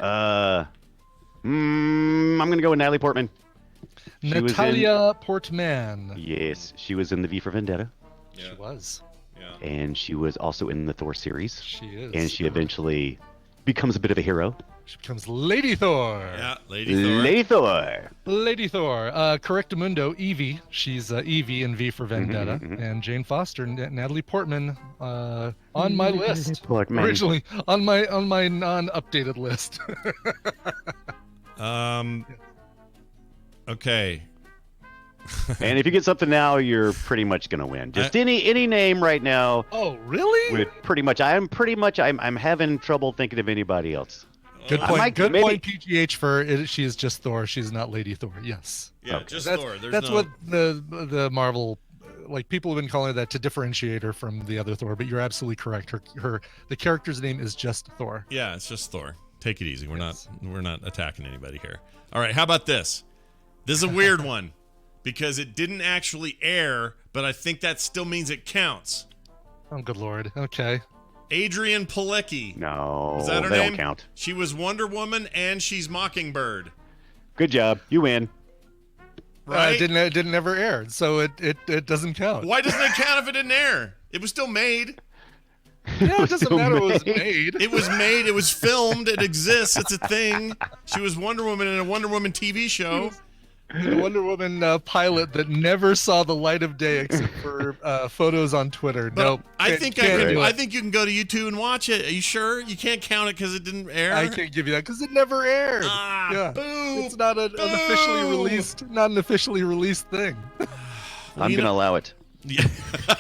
I'm gonna go with Natalie Portman. She was Natalia Portman. Yes, she was in the V for Vendetta, She was. Yeah. and she was also in the Thor series. She is. And she eventually becomes a bit of a hero. She becomes Lady Thor. Yeah, Lady Thor. Lady Thor. Lady Thor. Correctamundo, Evie. She's Evie in V for Vendetta. And Jane Foster, Natalie Portman, on my list. Portman. Originally on my non-updated list. Okay. And if you get something now, you're pretty much gonna win. Just any name right now. Oh, really? With pretty much, I'm having trouble thinking of anybody else. Good point. Good point. PGH for it. She is just Thor. She's not Lady Thor. Yes. Yeah, Okay. just That's, Thor. that's what the Marvel, like, people have been calling that to differentiate her from the other Thor. But you're absolutely correct. The character's name is just Thor. Yeah, it's just Thor. Take it easy. We're not attacking anybody here. All right. How about this? This is a weird one because it didn't actually air, but I think that still means it counts. Oh, good Lord. Okay. Adrian Palicki. No, Is that her they name? don't count. She was Wonder Woman and she's Mockingbird. Good job. You win. Right? It didn't ever air, so it doesn't count. Why doesn't it count if it didn't air? It was still made. Yeah, it doesn't matter. It was made. It was made. It was filmed. It exists. It's a thing. She was Wonder Woman in a Wonder Woman TV show. The Wonder Woman pilot that never saw the light of day except for photos on Twitter. But Nope. I think you can go to YouTube and watch it. Are you sure? You can't count it because it didn't air. I can't give you that because it never aired. Yeah. Boo! It's not an officially released thing. I'm gonna allow it. Yeah.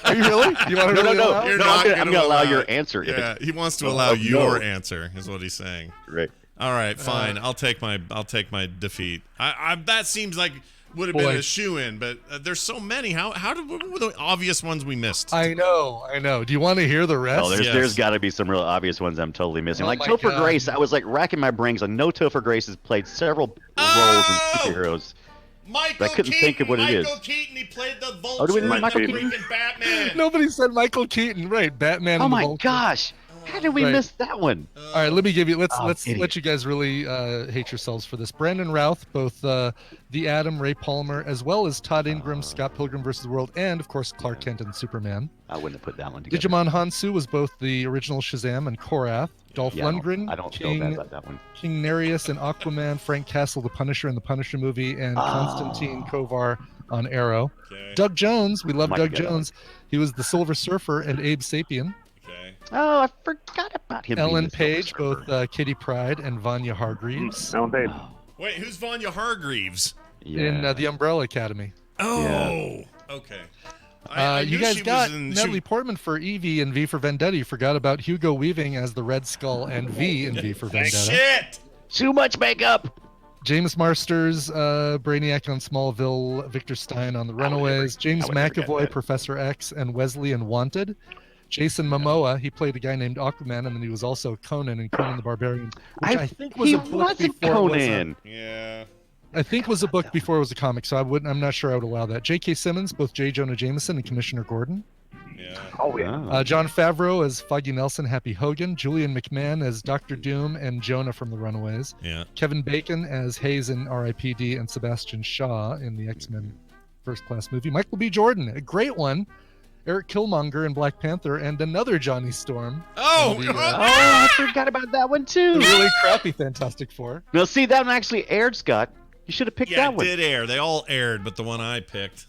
Are you really? You want to allow it? You're No, not I'm gonna allow your it. answer. Yeah, he wants to allow no. your answer, is what he's saying. Right. All right, fine. I'll take my defeat. That seems like would have been a shoe-in, but there's so many. What were the obvious ones we missed? I know. Do you want to hear the rest? Oh, there's got to be some real obvious ones I'm totally missing. Oh Like my Topher God. Grace, I was like racking my brains. I know Topher Grace has played several roles in superheroes. Michael I couldn't Keaton, think of what it is. Michael Keaton, he played the do we Vulture know in Michael the Keaton? freaking Batman. Nobody said Michael Keaton. Right, Batman. Oh and the my Vulture. gosh! How did we Right. miss that one? All right, let me give you. Let's idiot. let you guys really hate yourselves for this. Brandon Routh, both the Atom, Ray Palmer, as well as Todd Ingram, Scott Pilgrim vs. the World, and of course Clark Kent and Superman. I wouldn't have put that one together. Digimon Hansu was both the original Shazam and Korath. Dolph Yeah, Lundgren, I don't feel bad about that one. King Nereus and Aquaman, Frank Castle, the Punisher in the Punisher movie, and Konstantin Kovar on Arrow. Okay. Doug Jones, we love Might Doug get that Jones. He was the Silver Surfer and Abe Sapien. Okay. Oh, I forgot about him. Ellen being the Silver Page, both Surfer. Kitty Pryde and Vanya Hargreaves Ellen Page. Wait, who's Vanya Hargreaves? in the Umbrella Academy. Oh, okay. I You knew guys she got was in, Natalie Portman for Evie and V for Vendetta. You forgot about Hugo Weaving as the Red Skull and V in V for Vendetta. Shit! Too much makeup. James Marsters, Brainiac on Smallville, Victor Stein on The Runaways, James I would never get McAvoy, that. Professor X, and Wesley in Wanted. Jason Momoa, he played a guy named Aquaman, and then he was also Conan in Conan the Barbarian, which I think was he a book wasn't before it was a- Conan. Yeah. I think was a book before it was a comic, so I'm not sure I would allow that. J.K. Simmons, both J. Jonah Jameson and Commissioner Gordon. Yeah. Oh, yeah. Oh. John Favreau as Foggy Nelson, Happy Hogan. Julian McMahon as Dr. Doom and Jonah from The Runaways. Yeah. Kevin Bacon as Hayes in R.I.P.D. and Sebastian Shaw in the X-Men First Class movie. Michael B. Jordan, a great one. Eric Killmonger in Black Panther, and another Johnny Storm. Oh! in the, Oh, I forgot about that one the too. really crappy Fantastic Four. Now, see, that one actually aired, Scott. You should have picked Yeah, that it one. did air. They all aired, but the one I picked.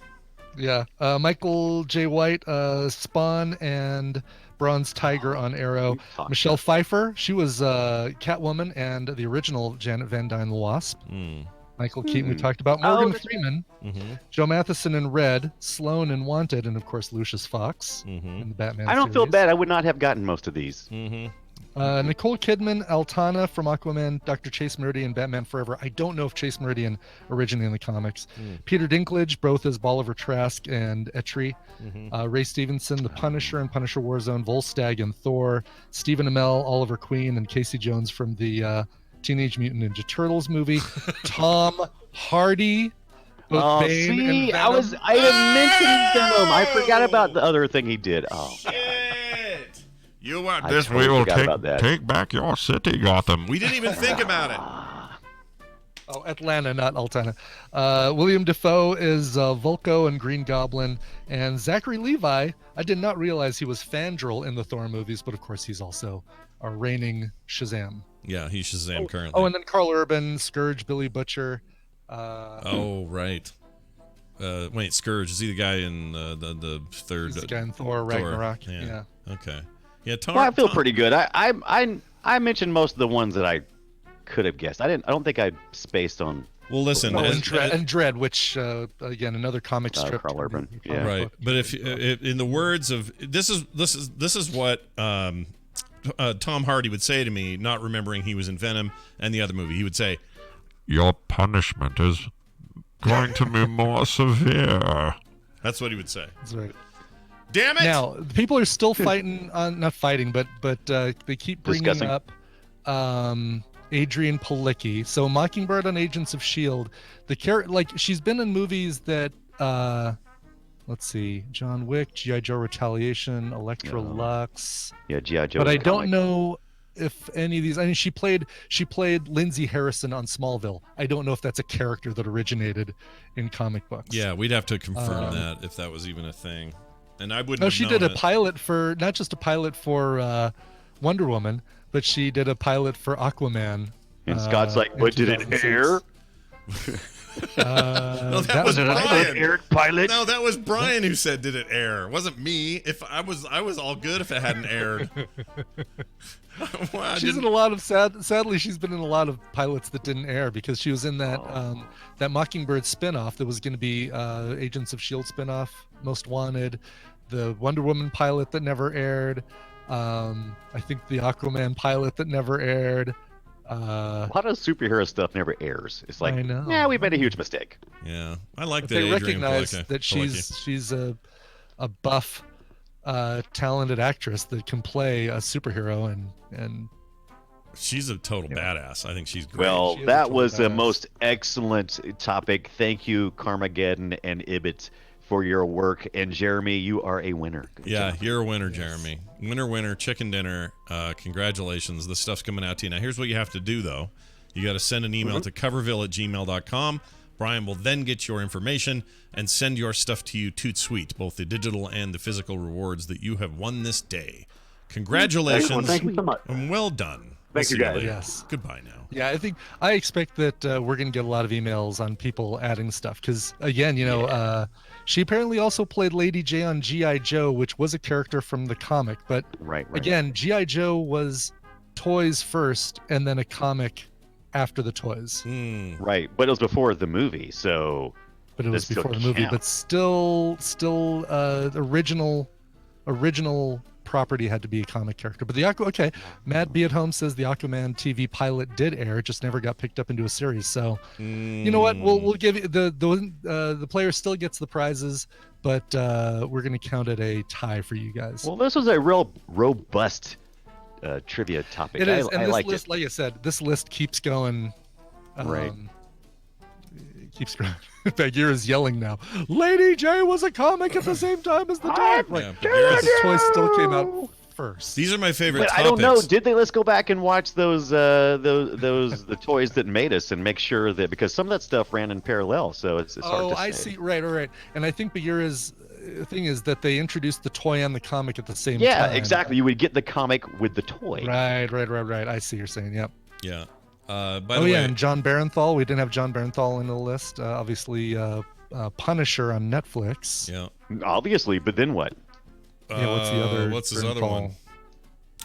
Yeah, Michael J. White, Spawn, and Bronze Tiger on Arrow. Talk Michelle Pfeiffer, she was Catwoman and the original Janet Van Dyne the Wasp. Mm. Michael Keaton, we talked about. Morgan Freeman, Mm-hmm. Joe Matheson in Red, Sloane in Wanted, and of course Lucius Fox Mm-hmm. in the Batman I don't feel series. bad. I would not have gotten most of these. Mm-hmm. Nicole Kidman, Altana from Aquaman, Dr. Chase Meridian, Batman Forever. I don't know if Chase Meridian originated in the comics. Peter Dinklage, both as Bolivar Trask and Etri. Ray Stevenson, The Punisher and Punisher Warzone, Volstagg and Thor. Stephen Amell, Oliver Queen, and Casey Jones from the Teenage Mutant Ninja Turtles movie. Tom Hardy. both Oh, Bane and see, Venom. I had mentioned Venom. I forgot about the other thing he did. Oh, Shit! You want I this? totally We will forgot about that. take back your city, Gotham. We didn't even think about it. Oh, Atlanta, not Altana. William Defoe is Vulko and Green Goblin, and Zachary Levi. I did not realize he was Fandral in the Thor movies, but of course he's also our reigning Shazam. Yeah, he's Shazam currently. Oh, and then Carl Urban, Scourge, Billy Butcher. Oh, right. Wait, Scourge, is he the guy in the third? He's the guy in Thor Ragnarok. Yeah. Okay. Yeah, Well, I feel pretty good. I mentioned most of the ones that I could have guessed. I don't think I spaced on. Well, listen, and Dread, which again another comic strip. Carl Urban. Yeah. Right. But if in the words of this is what Tom Hardy would say to me, not remembering he was in Venom and the other movie. He would say, Your punishment is going to be more severe. That's what he would say. That's right. Damn it! Now people are still fighting, not fighting, but they keep bringing Discussing. up Adrian Palicki. So Mockingbird on Agents of S.H.I.E.L.D. The character, like, she's been in movies that, let's see, John Wick, G.I. Joe Retaliation, Electra Lux. Yeah, G.I. Joe. But I don't comic. know if any of these. I mean, she played Lindsay Harrison on Smallville. I don't know if that's a character that originated in comic books. Yeah, we'd have to confirm that if that was even a thing. And I wouldn't. No, have she known did a it. pilot for, not just a pilot for Wonder Woman, but she did a pilot for Aquaman. And Scott's like, in "But did it 2006. air?" No, that was Was it an Brian. aired pilot? No, that was Brian who said, "Did it air?" It wasn't me. If I was all good if it hadn't aired. Well, I She's in didn't- a lot of sadly she's been in a lot of pilots that didn't air because she was in that that Mockingbird spinoff that was going to be Agents of S.H.I.E.L.D. spinoff, Most Wanted, the Wonder Woman pilot that never aired, I think the Aquaman pilot that never aired. A lot of superhero stuff never airs. It's like, I know. yeah, we made a huge mistake. Yeah, I like But that. they Adrian recognize Palicki. that she's a buff, talented actress that can play a superhero and She's a total badass. I think she's great. Well, She is a that total was a badass. most excellent topic. Thank you, Carmageddon and Ibit, for your work. And Jeremy, you are a winner. Good yeah, job. you're a winner, Jeremy. Winner, chicken dinner. Congratulations. This stuff's coming out to you. Now, here's what you have to do, though. You got to send an email to coverville@gmail.com. Brian will then get your information and send your stuff to you toot sweet, both the digital and the physical rewards that you have won this day. Congratulations. Excellent. Thank you so much. And well done. Thank you, see guys. later. Yes. Goodbye now. Yeah, I expect that we're going to get a lot of emails on people adding stuff because, again, she apparently also played Lady J on G.I. Joe, which was a character from the comic. But Right. again, G.I. Joe was toys first and then a comic after the toys. Right. But it was before the movie, so. But it was That still before the movie. But counts. still, original property had to be a comic character. But Matt Be at Home says the Aquaman TV pilot did air, it just never got picked up into a series. So you know what, we'll give you the player still gets the prizes, but we're going to count it a tie for you guys. Well, this was a real robust trivia topic. It is, and I this liked list, it. like I said, this list keeps going. Right. It keeps growing. Bagheera is yelling now. Lady J was a comic at the same time as the dog. Like, Yeah, Bagheera's- the toys still came out first. These are my favorite But topics. I don't know. Did they? Let's go back and watch those the toys that made us and make sure that, because some of that stuff ran in parallel, so it's hard to say. I see. Right. And I think Bagheera's thing is that they introduced the toy and the comic at the same time. Yeah, exactly. You would get the comic with the toy. Right. I see what you're saying. Yep. Yeah. By the Oh way, yeah, and John Barenthal. We didn't have John Barenthal in the list. Obviously, Punisher on Netflix. yeah. Obviously, but then what? Yeah, what's the other? What's his other Barenthal? one?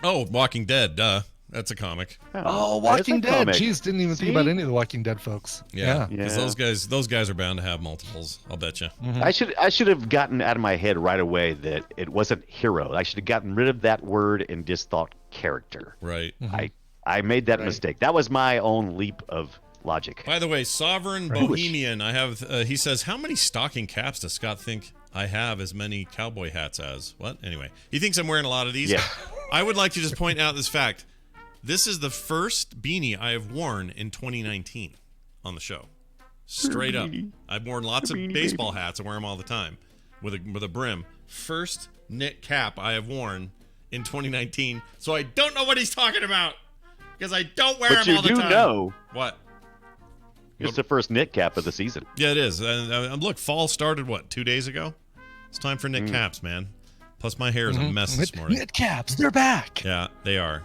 Oh, Walking Dead. Duh. That's a comic. Oh, that is a Walking Dead. comic. Jeez, didn't even think See? about any of the Walking Dead folks. Yeah. Because Yeah. those guys are bound to have multiples. I'll bet you. I should have gotten out of my head right away that it wasn't hero. I should have gotten rid of that word and just thought character. Right. I made that mistake. That was my own leap of logic. By the way, Sovereign Bohemian. I have. He says, how many stocking caps does Scott think I have as many cowboy hats as? What? Anyway, he thinks I'm wearing a lot of these. Yeah. I would like to just point out this fact. This is the first beanie I have worn in 2019 on the show. Straight up. I've worn lots of baseball hats. I wear them all the time with a brim. First knit cap I have worn in 2019. So I don't know what he's talking about because I don't wear But them you all the do time. know What? it's the first knit cap of the season. Yeah, it is. And look, fall started, 2 days ago? It's time for knit caps, man. Plus, my hair is a mess this morning. Knit caps, they're back. Yeah, they are.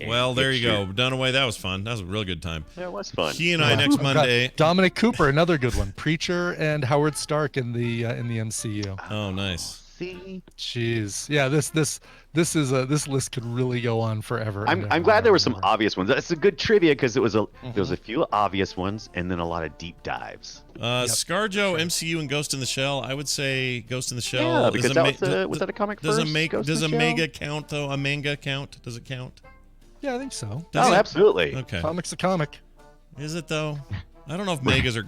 Well, there you go. Dunaway, that was fun. That was a real good time. Yeah, it was fun. He and I next Monday. Dominic Cooper, another good one. Preacher and Howard Stark in the MCU. Oh, nice. See, Jeez, yeah. This list could really go on forever. I'm glad there were some obvious ones. That's a good trivia because there was a few obvious ones and then a lot of deep dives. ScarJo, MCU, and Ghost in the Shell. I would say Ghost in the Shell. Yeah, because was that a comic does first? Does a manga count though? A manga count? Does it count? Yeah, I think so. Does Oh, it? absolutely. Okay. Comic's a comic. Is it though? I don't know if mangas are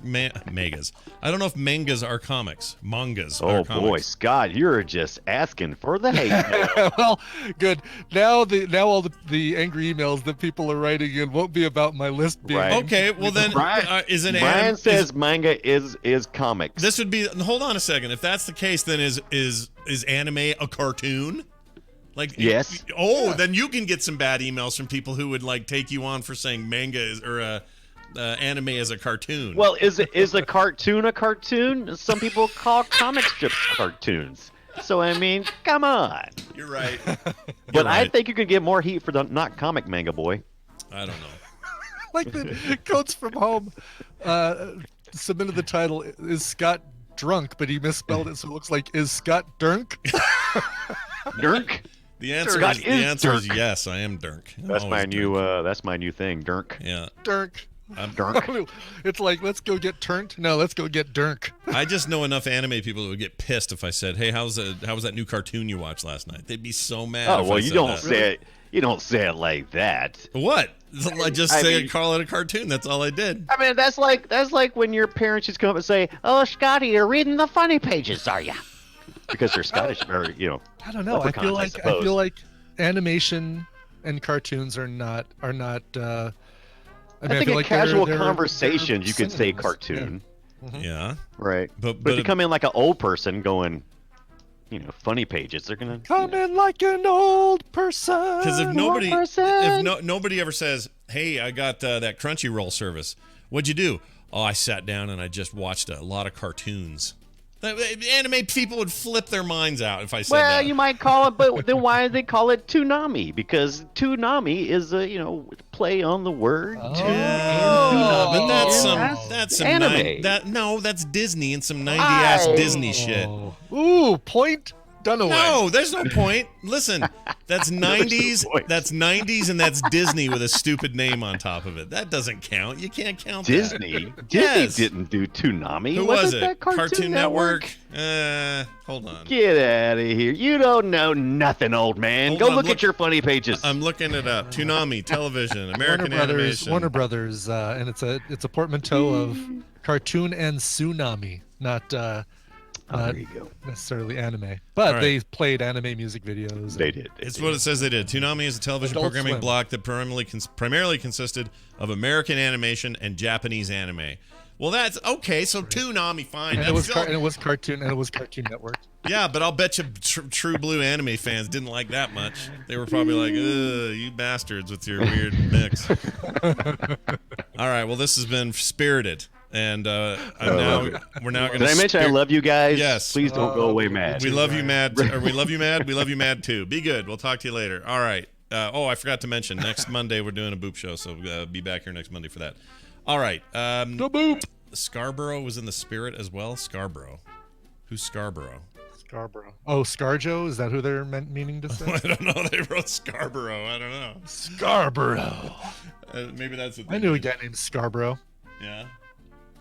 mangas. I don't know if mangas are comics. Mangas are Oh comics. boy, Scott, you're just asking for the hate. Well, good. Now all the angry emails that people are writing in won't be about my list being. Right. Okay, well then, is an Brian anime? says manga is comics. This would be. Hold on a second. If that's the case, then is anime a cartoon? Like Yes. Then you can get some bad emails from people who would like take you on for saying manga is or anime as a cartoon. Well, is a cartoon a cartoon? Some people call comic strips cartoons. So I mean, come on. You're right. But I think you could get more heat for the not comic manga boy. I don't know. Like the Coats from Home submitted the title, Is Scott Drunk? But he misspelled it, so it looks like, Is Scott Dunk? Dirk? The answer Scott is Dirk. yes. I am Dirk. I'm That's my always new Dirk. that's my new thing, Dirk. Yeah. Dirk. Dirk. It's like, let's go get turned. No, let's go get Dirk. I just know enough anime people that would get pissed if I said, "Hey, how was that new cartoon you watched last night?" They'd be so mad. Oh if well, I you said don't that. say it. You don't say it like that. What? I just I say mean- call it a cartoon. That's all I did. I mean, that's like when your parents just come up and say, "Oh, Scotty, you're reading the funny pages, are ya?" Because they're Scottish, or I don't know. I leprechauns, feel like animation and cartoons are not. I think feel in like casual they're conversations you could say synonyms. cartoon, Yeah. right? But But if you come in like an old person going, funny pages, they're gonna Come in like an old person. Because if nobody, person. nobody ever says, "Hey, I got that Crunchyroll service. What'd you do?" "Oh, I sat down and I just watched a lot of cartoons." Anime people would flip their minds out if I said Well, that. you might call it, but then why do they call it Toonami? Because Toonami is a play on the word. Oh. But Toonami. that's some anime. that's Disney and some 90 ass Aye. Disney shit. Ooh, point Dunaway. No, there's no point. Listen, that's 90s. point. That's 90s, and that's Disney with a stupid name on top of it. That doesn't count. You can't count that. Disney Yes. didn't do Toonami. Who Wasn't was it? that Cartoon Network? Hold on. Get out of here! You don't know nothing, old man. Hold Go on, look look- at your funny pages. I'm looking it up. Toonami Television, American Animation. Warner Brothers, and it's a portmanteau of cartoon and tsunami, not there you go. necessarily anime. But right. they played anime music videos. They did. It's what it says they did. Toonami is a television Adult programming Swim. block that primarily consisted of American animation and Japanese anime. Well, that's okay. So Toonami, fine. And That's it was still- and it was Cartoon Network. Yeah, but I'll bet you true blue anime fans didn't like that much. They were probably like, "Ugh, you bastards with your weird mix." All right, well, this has been spirited, and we're now going to. Did I mention I love you guys? Yes. Please don't go away mad. We love you, Mad. Or we love you, Mad. We love you, Mad too. Be good. We'll talk to you later. All right. I forgot to mention next Monday we're doing a Boop show, so be back here next Monday for that. All right. The boop. Scarborough was in the spirit as well. Scarborough. Who's Scarborough? Scarborough. Oh, ScarJo? Is that who they're meaning to say? I don't know. They wrote Scarborough. I don't know. Scarborough. Maybe that's what I knew a guy named Scarborough, Yeah.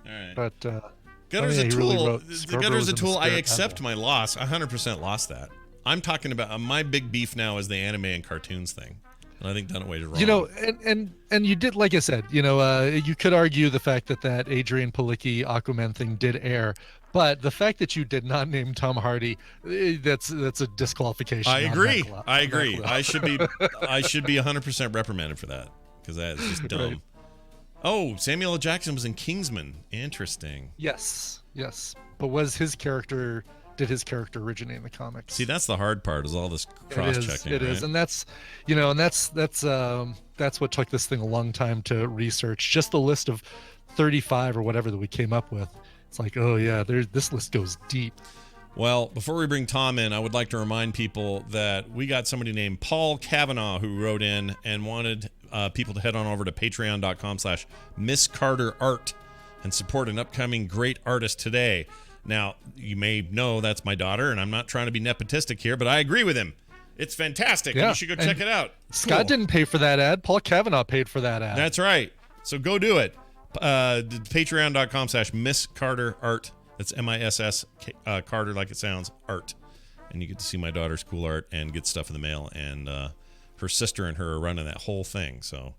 All right. but Gutter's yeah, a he really tool. wrote The Scarborough Gutter's was a in the tool. I spirit accept as my loss. I 100% lost that. I'm talking about my big beef now is the anime and cartoons thing. And I think Dunaway's wrong. and you did, like I said, you could argue the fact that Adrian Palicki Aquaman thing did air, but the fact that you did not name Tom Hardy, that's a disqualification. I on agree. that I on that agree. level. I should be 100% reprimanded for that because that is just dumb. Right. Oh, Samuel L. Jackson was in Kingsman. Interesting. Yes. But did his character originate in the comics? See, that's the hard part is all this cross-checking. It is, right? and that's what took this thing a long time to research. Just the list of 35 or whatever that we came up with. It's like, oh yeah, this list goes deep. Well, before we bring Tom in, I would like to remind people that we got somebody named Paul Kavanaugh who wrote in and wanted people to head on over to patreon.com/MissCarterArt and support an upcoming great artist today. Now, you may know that's my daughter, and I'm not trying to be nepotistic here, but I agree with him. It's fantastic. Yeah, And you should go check it out. Scott didn't pay for that ad. Paul Kavanaugh paid for that ad. That's right. So go do it. Patreon.com/MissCarterArt. That's MISS Carter, like it sounds, art. And you get to see my daughter's cool art and get stuff in the mail. And her sister and her are running that whole thing. So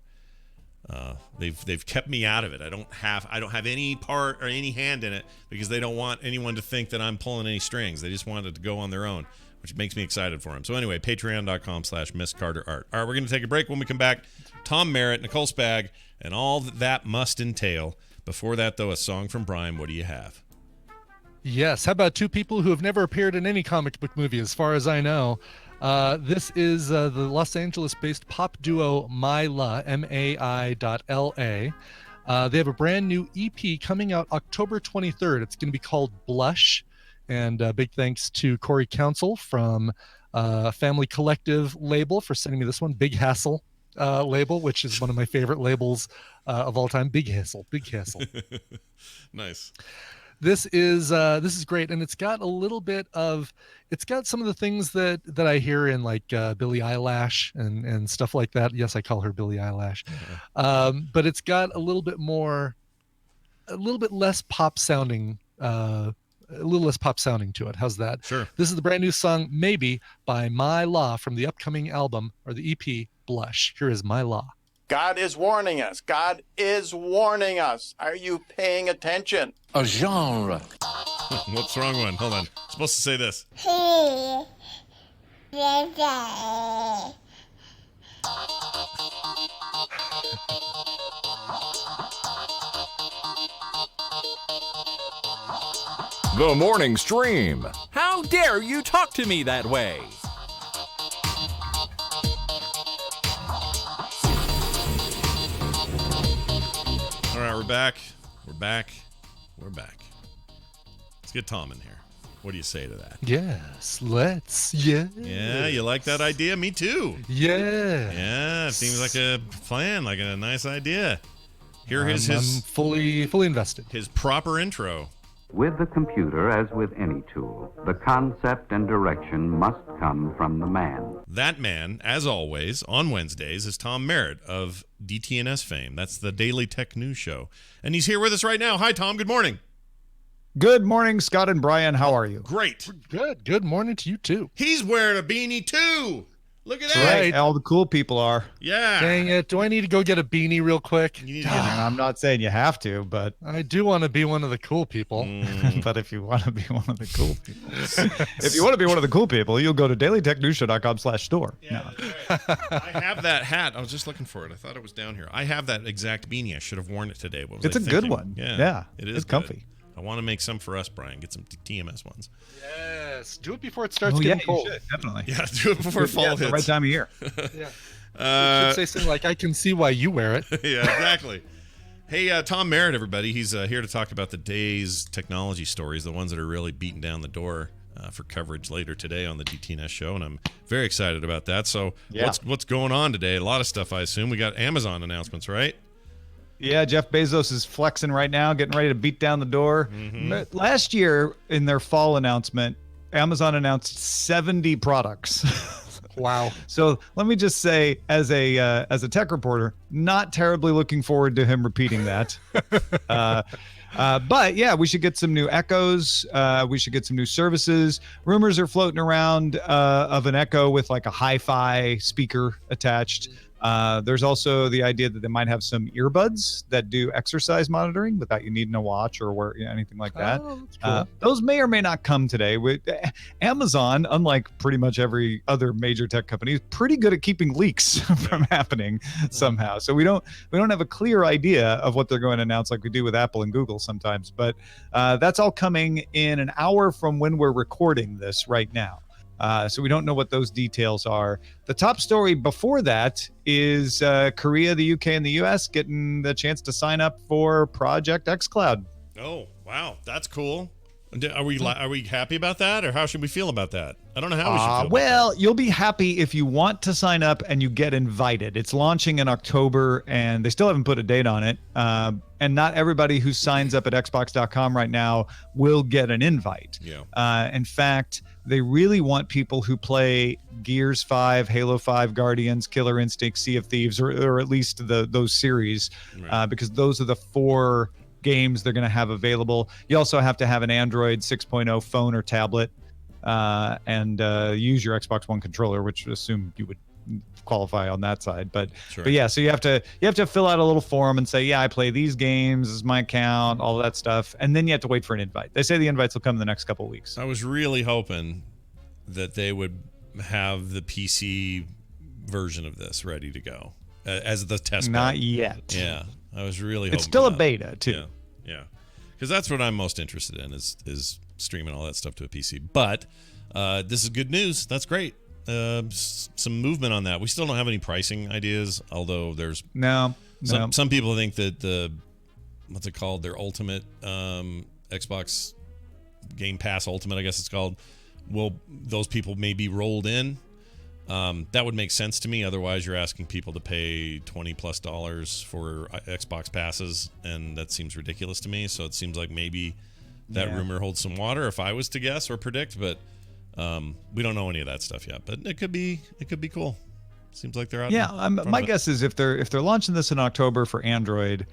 they've kept me out of it. I don't have any part or any hand in it because they don't want anyone to think that I'm pulling any strings. They just want it to go on their own, which makes me excited for them. So anyway, patreon.com/MissCarterArt. All right, we're going to take a break. When we come back, Tom Merritt, Nicole Spag, and all that must entail. Before that, though, a song from Brian. What do you have? Yes. How about two people who have never appeared in any comic book movie, as far as I know? This is the Los Angeles-based pop duo Myla, MAI.LA. They have a brand new EP coming out October 23rd. It's going to be called Blush. And big thanks to Corey Council from Family Collective label for sending me this one. Big Hassle label, which is one of my favorite labels of all time. Big Hassle. Nice. This is great, and it's got some of the things that I hear in like Billie Eilish and stuff like that. Yes, I call her Billie Eilish, but it's got a little bit less pop sounding, to it. How's that? Sure. This is the brand new song "Maybe" by My Law from the upcoming album or the EP Blush. Here is My Law. God is warning us. God is warning us. Are you paying attention? A genre. What's the wrong one? Hold on. I'm supposed to say this. The morning stream. How dare you talk to me that way? All right, we're back. Let's get Tom in here. What do you say to that? Yes, let's. Yeah. Yeah, you like that idea? Me too. Yeah. Yeah, it seems like a plan, like a nice idea. Here is I'm fully invested. His proper intro. With the computer, as with any tool, the concept and direction must come from the man. That man, as always, on Wednesdays, is Tom Merritt of DTNS fame. That's the Daily Tech News Show. And he's here with us right now. Hi, Tom. Good morning. Good morning, Scott and Brian. How are you? Great. Good. Good morning to you, too. He's wearing a beanie, too. Look at that. Right. All the cool people are. Yeah. Dang it. Do I need to go get a beanie real quick? You need to get I'm not saying you have to, but I do want to be one of the cool people. but if you want to be one of the cool people, if you want to be one of the cool people, you'll go to dailytechnewsshow.com/store. Yeah, that's right. I have that hat. I was just looking for it. I thought it was down here. I have that exact beanie. I should have worn it today. What was It's I a thinking? good one. Yeah, it is It's comfy. I want to make some for us, Brian. Get some TMS ones. Yes. Do it before it starts Oh, getting yeah, cold. you should, definitely. Yeah, do it before fall Yeah, it's hits. the right time of year. Yeah. You should say something like, I can see why you wear it. Yeah, exactly. Hey, Tom Merritt, everybody. He's here to talk about the day's technology stories, the ones that are really beating down the door for coverage later today on the DTNS show, and I'm very excited about that. So what's going on today? A lot of stuff, I assume. We got Amazon announcements, right? Yeah, Jeff Bezos is flexing right now, getting ready to beat down the door. Mm-hmm. Last year, in their fall announcement, Amazon announced 70 products. Wow. So let me just say, as a tech reporter, not terribly looking forward to him repeating that. But yeah, we should get some new Echoes. We should get some new services. Rumors are floating around of an Echo with like a hi-fi speaker attached. There's also the idea that they might have some earbuds that do exercise monitoring without you needing a watch or anything like that. Oh, that's cool. Those may or may not come today. Amazon, unlike pretty much every other major tech company, is pretty good at keeping leaks from happening somehow. So we don't have a clear idea of what they're going to announce like we do with Apple and Google sometimes. But that's all coming in an hour from when we're recording this right now. So we don't know what those details are. The top story before that is Korea, the UK, and the US getting the chance to sign up for Project xCloud. Oh, wow. That's cool. Are we happy about that, or how should we feel about that? I don't know how we should feel. Well, you'll be happy if you want to sign up and you get invited. It's launching in October, and they still haven't put a date on it. And not everybody who signs up at Xbox.com right now will get an invite. Yeah. In fact, they really want people who play Gears 5, Halo 5, Guardians, Killer Instinct, Sea of Thieves, or at least those series, because those are the 4 games they're going to have available. You also have to have an Android 6.0 phone or tablet, and use your Xbox One controller, which I assume you would qualify on that side. But yeah, so you have to fill out a little form and say, yeah, I play these games, this is my account, all that stuff, and then you have to wait for an invite. They say the invites will come in the next couple of weeks. I was really hoping that they would have the PC version of this ready to go as the test. Not yet. Yeah. I was really hoping it's still for a that. beta too. Yeah. Because that's what I'm most interested in is streaming all that stuff to a PC. But this is good news. That's great. Some movement on that. We still don't have any pricing ideas, although there's some people think that the what's it called, their Ultimate Xbox Game Pass Ultimate, I guess it's called, those people may be rolled in. That would make sense to me. Otherwise, you're asking people to pay $20+ for Xbox passes, and that seems ridiculous to me. So it seems like maybe that rumor holds some water, if I was to guess or predict. But we don't know any of that stuff yet. But it could be cool. Seems like they're out. Yeah, my guess is if they're launching this in October for Android,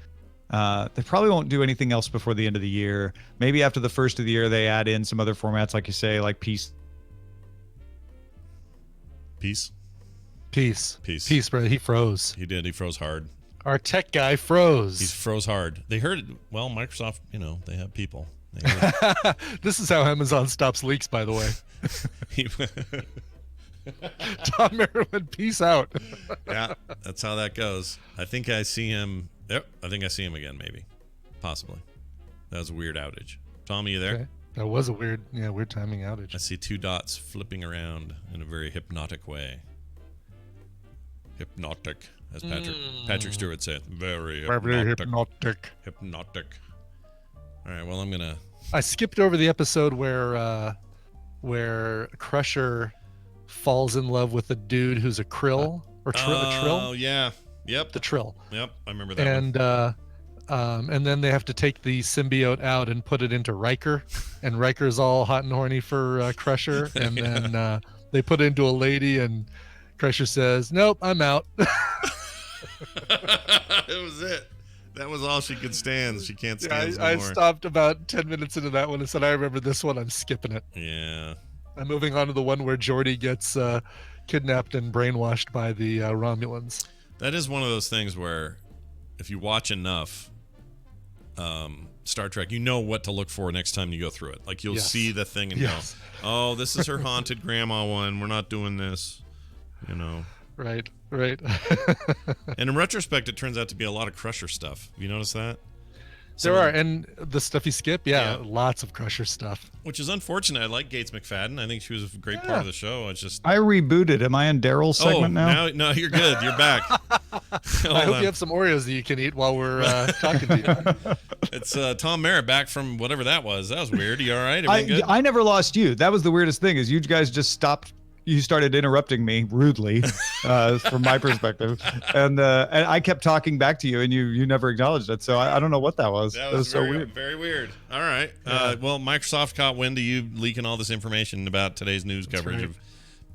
they probably won't do anything else before the end of the year. Maybe after the first of the year, they add in some other formats, like you say, like PC. Peace, bro. He froze. He did. He froze hard. Our tech guy froze. He froze hard. They heard it. Well, Microsoft, they have people. This is how Amazon stops leaks, by the way. Tom Merriman, peace out. Yeah, that's how that goes. I think I see him. Yep, I think I see him again, maybe. Possibly. That was a weird outage. Tom, are you there? Okay. That was a weird timing outage. I see 2 dots flipping around in a very hypnotic way. Hypnotic, as Patrick Stewart said. Very hypnotic. Hypnotic. All right, well, I skipped over the episode where Crusher falls in love with a dude who's a krill or a trill. Oh yeah, yep. The trill. Yep, I remember that. And then they have to take the symbiote out and put it into Riker, and Riker's all hot and horny for Crusher, and then they put it into a lady, and Crusher says, "Nope, I'm out." It was it. That was all she could stand. She can't stand anymore. I stopped about 10 minutes into that one and said, "I remember this one. I'm skipping it." Yeah. I'm moving on to the one where Geordi gets kidnapped and brainwashed by the Romulans. That is one of those things where, if you watch enough Star Trek, you know what to look for next time you go through it. Like you'll see the thing and go, "Oh, this is her haunted grandma one. We're not doing this." Right. And in retrospect, it turns out to be a lot of Crusher stuff. Have you noticed that? There are, and the stuff you skip, lots of Crusher stuff. Which is unfortunate. I like Gates McFadden. I think she was a great part of the show. I rebooted. Am I in Daryl's segment now? No, you're good. You're back. I hope you have some Oreos that you can eat while we're talking to you. It's Tom Merritt back from whatever that was. That was weird. Are you all right? I never lost you. That was the weirdest thing, is you guys just stopped. You started interrupting me rudely, from my perspective, and I kept talking back to you, and you never acknowledged it. So I don't know what that was. That was so very, weird. Very weird. All right. Well, Microsoft caught wind of you leaking all this information about today's news coverage of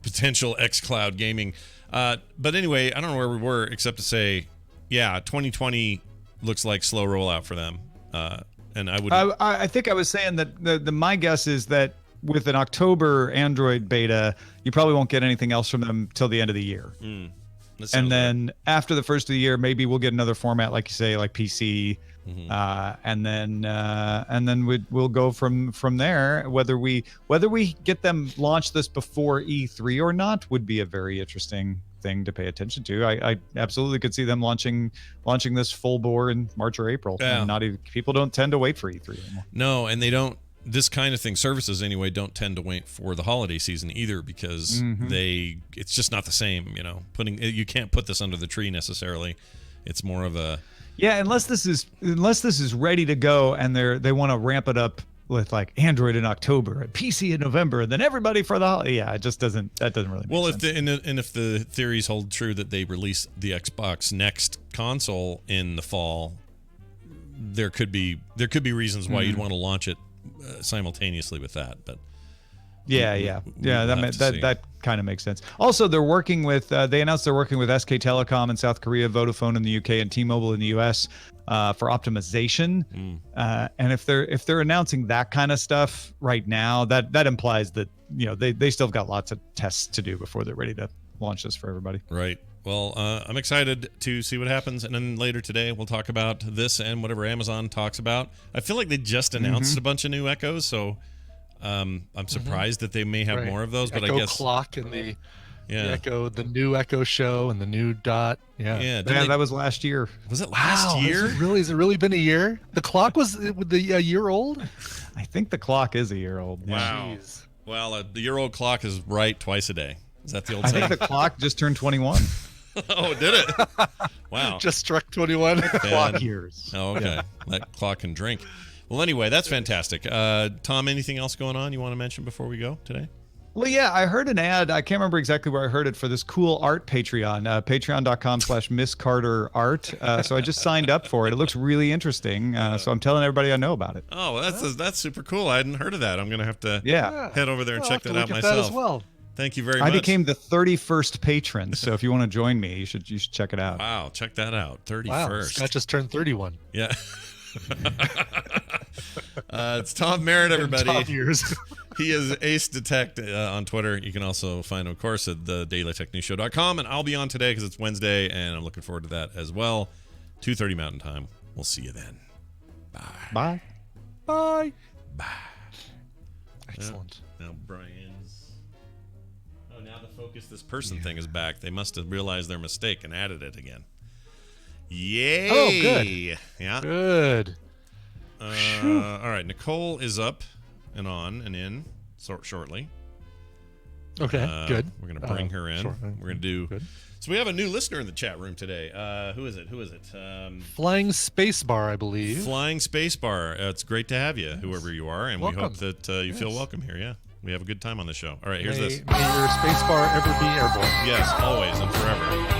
potential xCloud gaming. But anyway, I don't know where we were except to say, 2020 looks like slow rollout for them. And I think I was saying that my guess is that with an October Android beta, you probably won't get anything else from them till the end of the year. And then after the first of the year, maybe we'll get another format, like you say, like PC, and then we'll go from there. Whether we get them launch this before E3 or not would be a very interesting thing to pay attention to. I absolutely could see them launching this full bore in March or April. Yeah. And people don't tend to wait for E3 anymore. No, and they don't. This kind of thing, services anyway, don't tend to wait for the holiday season either, because it's just not the same. You can't put this under the tree necessarily. It's more of a unless this is ready to go and they want to ramp it up with like Android in October and PC in November, and then everybody for the it just doesn't really make sense. If the theories hold true that they release the Xbox Next console in the fall, there could be reasons why you'd want to launch it simultaneously with that, but that kind of makes sense. Also, they're working with they announced they're working with SK Telecom in South Korea, Vodafone in the UK, and T-Mobile in the US for optimization. And if they're announcing that kind of stuff right now, that implies that they still got lots of tests to do before they're ready to launch this for everybody. Right. Well, I'm excited to see what happens, and then later today we'll talk about this and whatever Amazon talks about. I feel like they just announced a bunch of new Echoes, so I'm surprised that they may have more of those. But Echo I guess Clock and the Echo, the new Echo Show and the new Dot. That was last year. Was it last year? Has it really been a year? The clock was a year old? I think the clock is a year old. Wow. Jeez. Well, the year-old clock is right twice a day. Is that the old I saying? think the clock just turned 21. Oh, did it? Wow. Just struck 21. Clock years. Oh, okay. That clock can drink. Well, anyway, that's fantastic. Tom, anything else going on you want to mention before we go today? Well, yeah, I heard an ad. I can't remember exactly where I heard it for this cool art Patreon, patreon.com/MissCarterArt. So I just signed up for it. It looks really interesting. So I'm telling everybody I know about it. Oh, well, that's super cool. I hadn't heard of that. I'm going to have to head over there and check that out look at myself. that as well. Thank you very much. I became the 31st patron, so if you want to join me, you should check it out. Wow, check that out. 31st. Wow, Scott just turned 31. Yeah. It's Tom Merritt, everybody. Top years. He is Ace Detect on Twitter. You can also find him, of course, at thedailytechnewsshow.com. And I'll be on today because it's Wednesday, and I'm looking forward to that as well. 2:30 Mountain Time. We'll see you then. Bye. Bye. Excellent. Now Brian's. Oh, now the focus this person thing is back. They must have realized their mistake and added it again. Yay! Oh, good. Yeah. Good. All right. Nicole is up and on and in shortly. Okay, good. We're going to bring her in. Sure. We're going to do. Good. So we have a new listener in the chat room today. Who is it? Flying Spacebar, I believe. Flying Spacebar. It's great to have you, whoever you are, and Welcome. we hope that you feel welcome here. Yeah. We have a good time on the show. All right, here's this. May your spacebar ever be airborne. Yes, always and forever.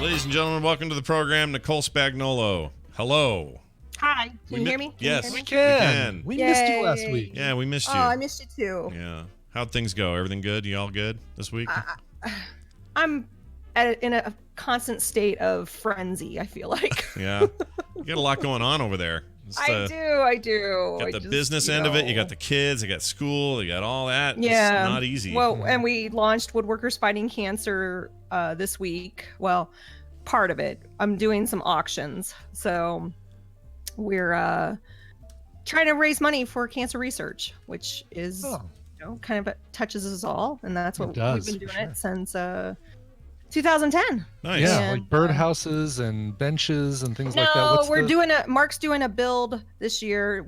Ladies and gentlemen, welcome to the program. Nicole Spagnolo. Hello. Hi. Can you hear me? Yes, we can. We missed you last week. Yeah, we missed you. Oh, I missed you too. Yeah. How'd things go? Everything good? You all good this week? I'm in a constant state of frenzy, I feel like. Yeah. You got a lot going on over there. I do. You got the business end of it. You got the kids. You got school. You got all that. Yeah. It's not easy. Well, and we launched Woodworkers Fighting Cancer this week. Well, part of it. I'm doing some auctions. So we're trying to raise money for cancer research, which is kind of touches us all. And that's what we've been doing it since 2010. Nice. Yeah, And, like birdhouses and benches and things like that. No, Mark's doing a build this year.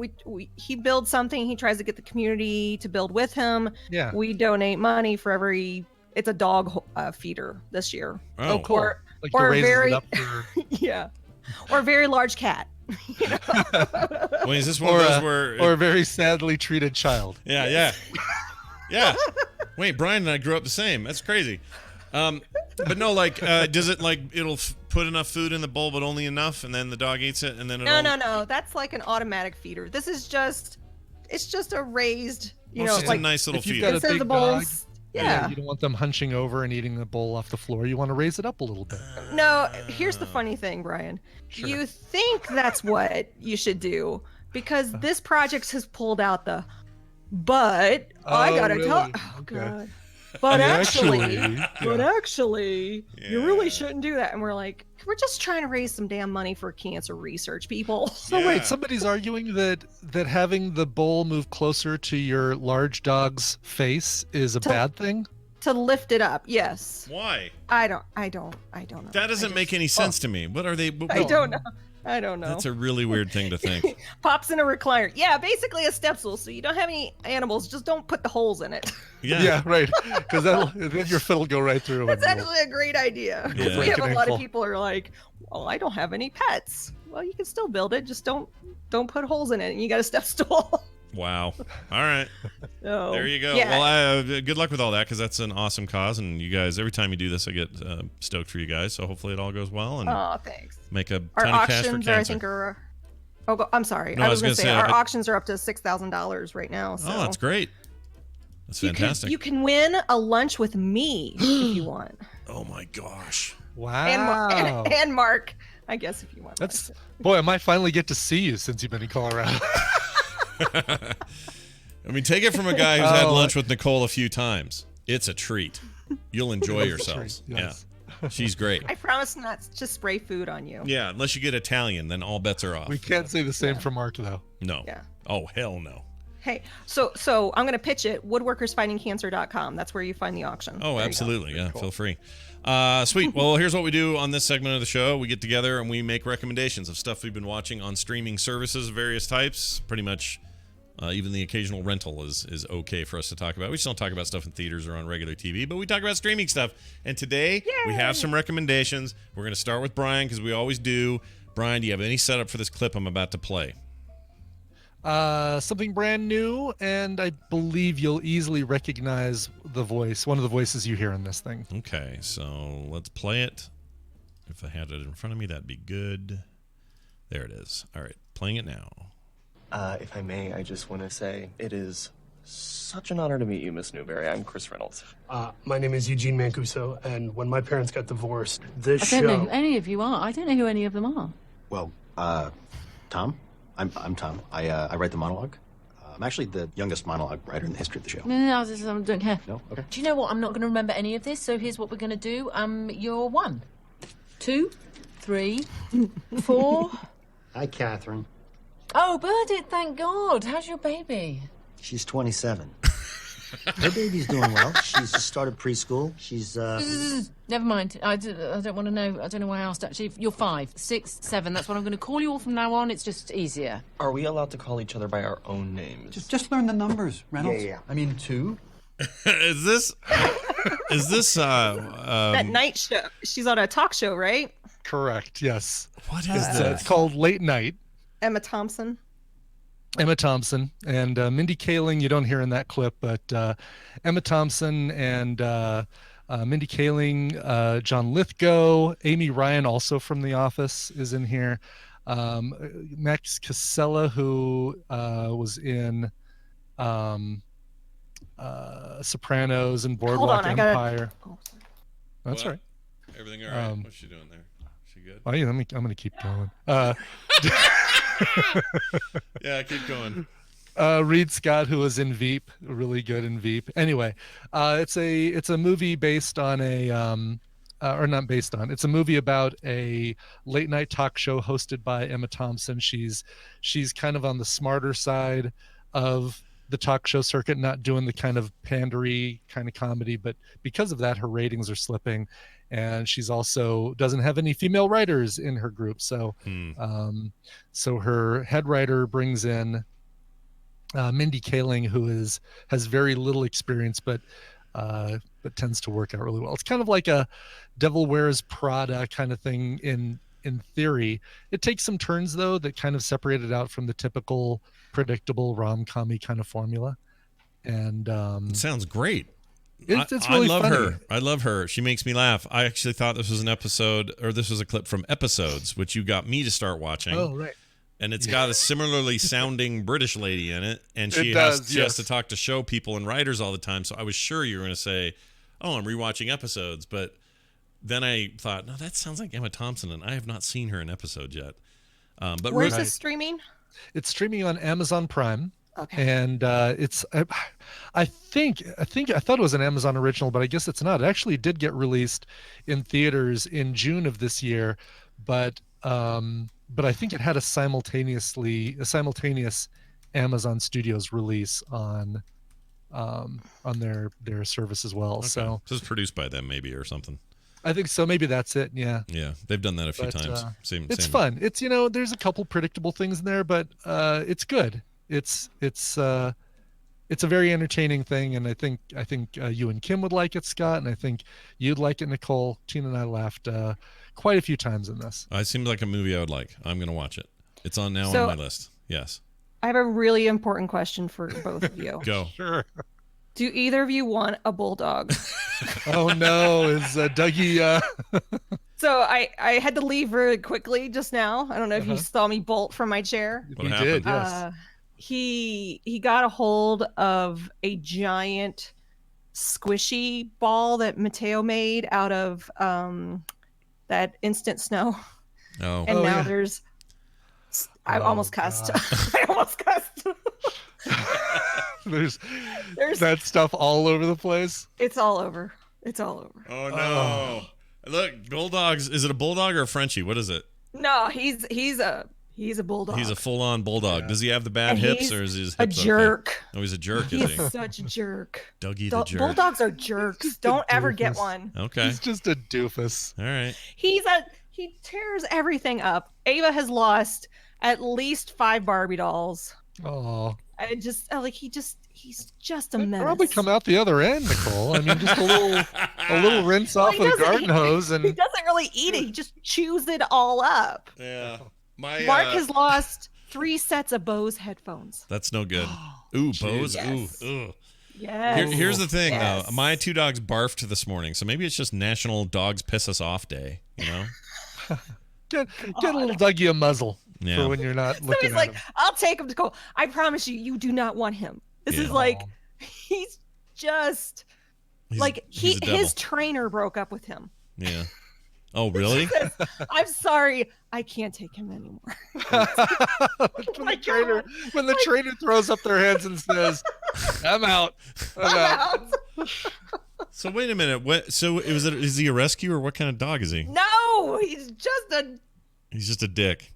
He builds something. He tries to get the community to build with him. Yeah. We donate money for it's a dog feeder this year. Oh, cool. Or to a raise very it up for... yeah, or a very large cat. Wait, is this one of those where? Or a very sadly treated child. Yeah. Wait, Brian and I grew up the same. That's crazy. But no, does it it'll put enough food in the bowl, but only enough, and then the dog eats it, and then No. That's like an automatic feeder. This is it's just a raised, it's a nice little if you've feeder. got a big dog, yeah. You don't want them hunching over and eating the bowl off the floor. You want to raise it up a little bit. No, here's the funny thing, Brian. Sure. You think that's what you should do because this project has pulled out but I gotta really? tell. Oh God. But actually, you really shouldn't do that. And we're like, we're just trying to raise some damn money for cancer research, people. So wait, somebody's arguing that having the bowl move closer to your large dog's face is a bad thing? To lift it up, yes. Why? I don't know. That doesn't make any sense to me. What are they? I don't know. I don't know. That's a really weird thing to think. Pops in a recliner. Yeah, basically a step stool. So you don't have any animals. Just don't put the holes in it. Yeah, right. Because then your foot will go right through. That's actually a great idea. Yeah. We have a lot of people who are like, well, I don't have any pets. well, you can still build it. Just don't put holes in it, and you got a step stool. Wow. All right. So, There you go. yeah. Well, good luck with all that, because that's an awesome cause, and you guys, every time you do this, I get stoked for you guys. So hopefully it all goes well and Oh, thanks. make a Our ton of cash for auctions cancer. are, I think, are. Oh, I'm sorry. No, I was gonna going to say our I- auctions are up to $6,000 right now. So Oh, that's great. That's You fantastic. you can win a lunch with me if you want. Oh my gosh. Wow. And Mark, I guess, if you want. That's boy, I might finally get to see you since you've been in Colorado. I mean, take it from a guy who's had Oh. lunch with Nicole a few times. It's a treat. You'll enjoy It's a yourselves. treat, yes. Yeah. She's great. I promise not to spray food on you. Yeah, unless you get Italian, then all bets are off. We can't say the same for Mark though. No. Yeah. Oh, hell no. Hey, so I'm going to pitch it. Woodworkersfightingcancer.com. That's where you find the auction. Oh, There you go. absolutely. Yeah, feel free. Sweet. Well, here's what we do on this segment of the show. We get together and we make recommendations of stuff we've been watching on streaming services of various types. Pretty much even the occasional rental is okay for us to talk about. We just don't talk about stuff in theaters or on regular TV, but we talk about streaming stuff. And today we have some recommendations. We're going to start with Brian, because we always do. Brian, do you have any setup for this clip I'm about to play? Something brand new, and I believe you'll easily recognize the voice, one of the voices you hear in this thing. Okay, so let's play it. If I had it in front of me, that'd be good. There it is. All right, playing it now. If I may, I just want to say it is such an honor to meet you, Miss Newberry. I'm Chris Reynolds. My name is Eugene Mancuso, and when my parents got divorced, this I don't know show... who any of you are. I don't know who any of them are. Well, Tom. I'm Tom. I write the monologue. I'm actually the youngest monologue writer in the history of the show. No, I don't care. No? Okay. Do you know what? I'm not going to remember any of this, so here's what we're going to do. You're 1, 2, 3, 4. Hi, Catherine. Oh, Burdett, thank God. How's your baby? She's 27. Her baby's doing well. She's just started preschool. She's, Never mind. I don't want to know. I don't know why I asked, actually. You're 5, 6, 7. That's what I'm going to call you all from now on. It's just easier. Are we allowed to call each other by our own names? Just learn the numbers, Reynolds. Yeah. I mean, 2. Is this That night show. She's on a talk show, right? Correct. Yes. What is It's called Late Night. Emma Thompson. Emma Thompson and Mindy Kaling. You don't hear in that clip, but Emma Thompson and Mindy Kaling, John Lithgow, Amy Ryan, also from The Office, is in here. Max Casella, who was in Sopranos and Boardwalk Empire. That's What? right. Everything all right? What's she doing there? She good? Oh, yeah, I'm going to keep going. Yeah, keep going. Reed Scott, who was in Veep, really good in Veep. Anyway, it's a movie based on or not based on. It's a movie about a late night talk show hosted by Emma Thompson. She's kind of on the smarter side of the talk show circuit, not doing the kind of pandery kind of comedy, but because of that, her ratings are slipping. And she's also doesn't have any female writers in her group. So, so her head writer brings in Mindy Kaling, who has very little experience, but tends to work out really well. It's kind of like a Devil Wears Prada kind of thing in theory. It takes some turns though that kind of separate it out from the typical predictable rom-com-y kind of formula. And it sounds great. It's really I love funny. her. I love her. She makes me laugh. I actually thought this was an episode, or this was a clip from Episodes, which you got me to start watching. Oh, right. And it's got a similarly sounding British lady in it, and she It has does, to talk to show people and writers all the time. So I was sure you were going to say, "Oh, I'm rewatching Episodes," but then I thought, "No, that sounds like Emma Thompson," and I have not seen her in Episodes yet. But Where's this streaming? It's streaming on Amazon Prime. Okay. And it's I think I thought it was an Amazon original, but I guess it's not. It actually did get released in theaters in June of this year, but I think it had a simultaneous Amazon Studios release on their service as well. Okay. So this is produced by them, maybe, or something. I think so. Maybe that's it. Yeah. Yeah, they've done that a few But, times. It's fun. It's there's a couple predictable things in there, but it's good. It's a very entertaining thing, and I think you and Kim would like it, Scott, and I think you'd like it, Nicole. Tina and I laughed quite a few times in this. It seems like a movie I would like. I'm going to watch it. It's on now So- on my list. Yes. I have a really important question for both of you. Go. Sure. Do either of you want a bulldog? Oh no, is Dougie? So I had to leave really quickly just now. I don't know if you Uh-huh. saw me bolt from my chair. What You happened? did, yes. He got a hold of a giant squishy ball that Mateo made out of that instant snow. Oh. And Oh, now yeah. there's I Oh, almost cussed. God. I almost cussed. There's There's that stuff all over the place. it's all over. It's all over. Oh, no. Look, bulldogs. Is it a bulldog or a Frenchie? What is it? No, he's a bulldog. He's a full-on bulldog. Yeah. Does he have the bad And hips, he's or is his a hips okay? jerk. Oh, he's a jerk, is He's he? such a jerk. Dougie the jerk. Bulldogs are jerks. Don't ever get doofus. one. Okay. He's just a doofus. All right. He tears everything up. Ava has lost at least 5 Barbie dolls. Oh, He's just a mess. probably come out the other end, Nicole. I mean, just a little rinse Well, off he with a doesn't- garden hose, He and doesn't really eat it. He just chews it all up. Yeah. My Mark has lost 3 sets of Bose headphones. That's no good. Ooh, Bose. Yes. Ooh. Yes. Here's the thing, Yes. though. My 2 dogs barfed this morning, so maybe it's just National Dogs Piss Us Off Day. You know? get a little Dougie a muzzle Yeah. for when you're not So looking he's at like, him. I'll take him to Cole. I promise you, you do not want him. This Yeah. is like, he's just like he's a devil. his trainer broke up with him. Yeah. Oh, really? I'm sorry, I can't take him anymore. When the trainer throws up their hands and says, "I'm out," I'm out. So wait a minute. What? So is he a rescue or what kind of dog is he? No, he's just a He's just a dick.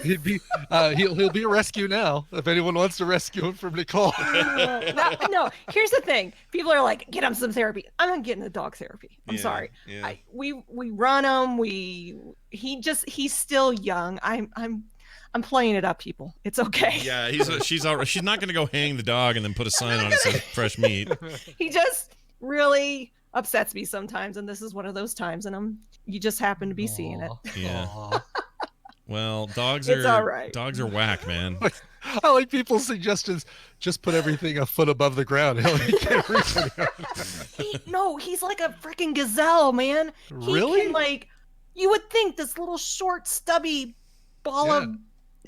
He'll be a rescue now. If anyone wants to rescue him from Nicole. no. Here's the thing: people are like, get him some therapy. I'm not getting a dog therapy. I'm Yeah, sorry. yeah. We run him. He's still young. I'm playing it up, people. It's okay. Yeah, she's not going to go hang the dog and then put a sign on it that says fresh meat. He just really upsets me sometimes, and this is one of those times, and you just happen to be seeing it. Yeah. Well, dogs It's are all right. dogs are whack, man. I like people's suggestions. Just put everything a foot above the ground. He'll make everybody He's like a freaking gazelle, man. He Really? can, like, you would think this little short, stubby ball of.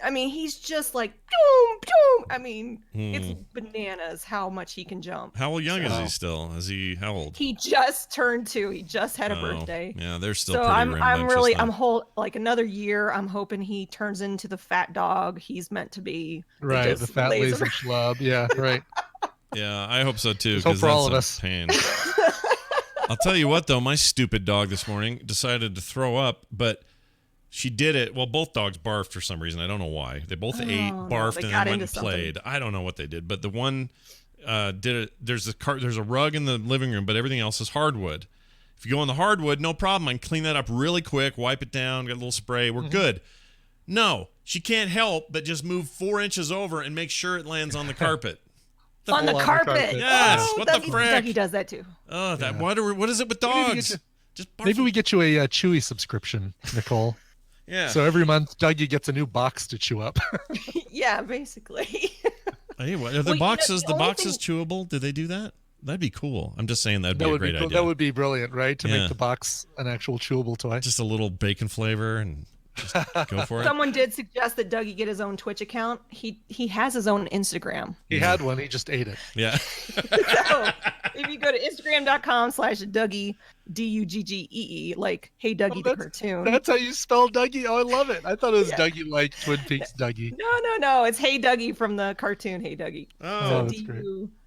I mean, he's just like, boom, boom. I mean, it's bananas how much he can jump. How young is he still? How old? He just turned 2. He just had a Oh, birthday. Yeah, they're still So pretty I'm rambunctious, really though. like another year. I'm hoping he turns into the fat dog he's meant to be. that Right, just the fat lays lazy around. schlub. Yeah, right. Yeah, I hope so too. Just hope 'Cause for all that's of a us. Pain. I'll tell you what, though, my stupid dog this morning decided to throw up, but she did it. Well, both dogs barfed for some reason. I don't know why. They both ate, no, barfed, they and got then went into and something. played. I don't know what they did, but the one did it. There's a rug in the living room, but everything else is hardwood. If you go on the hardwood, no problem. I can clean that up really quick, wipe it down, get a little spray. We're good. No, she can't help but just move 4 inches over and make sure it lands on the carpet. On the carpet. Yes. Oh, What Dougie, the frick? Dougie does that too. Oh, that what is it with We need to dogs? get Just barf Maybe we get you a Chewy subscription, Nicole. Yeah. So every month, Dougie gets a new box to chew up. Yeah, basically. Hey, what are the Well, you know, boxes? the The only boxes chewable? Did they do that? That'd be cool. I'm just saying that'd be a great idea. That would be brilliant, right? To Yeah. make the box an actual chewable toy. Just a little bacon flavor and just go for it. Someone did suggest that Dougie get his own Twitch account. He has his own Instagram. He had one. He just ate it. Yeah. So if you go to Instagram.com/Dougie, Duggee, like Hey Dougie the cartoon. That's how you spell Dougie. Oh, I love it. I thought it was Dougie like Twin Peaks Dougie. No. It's Hey Dougie from the cartoon Hey Dougie. Oh, that's great.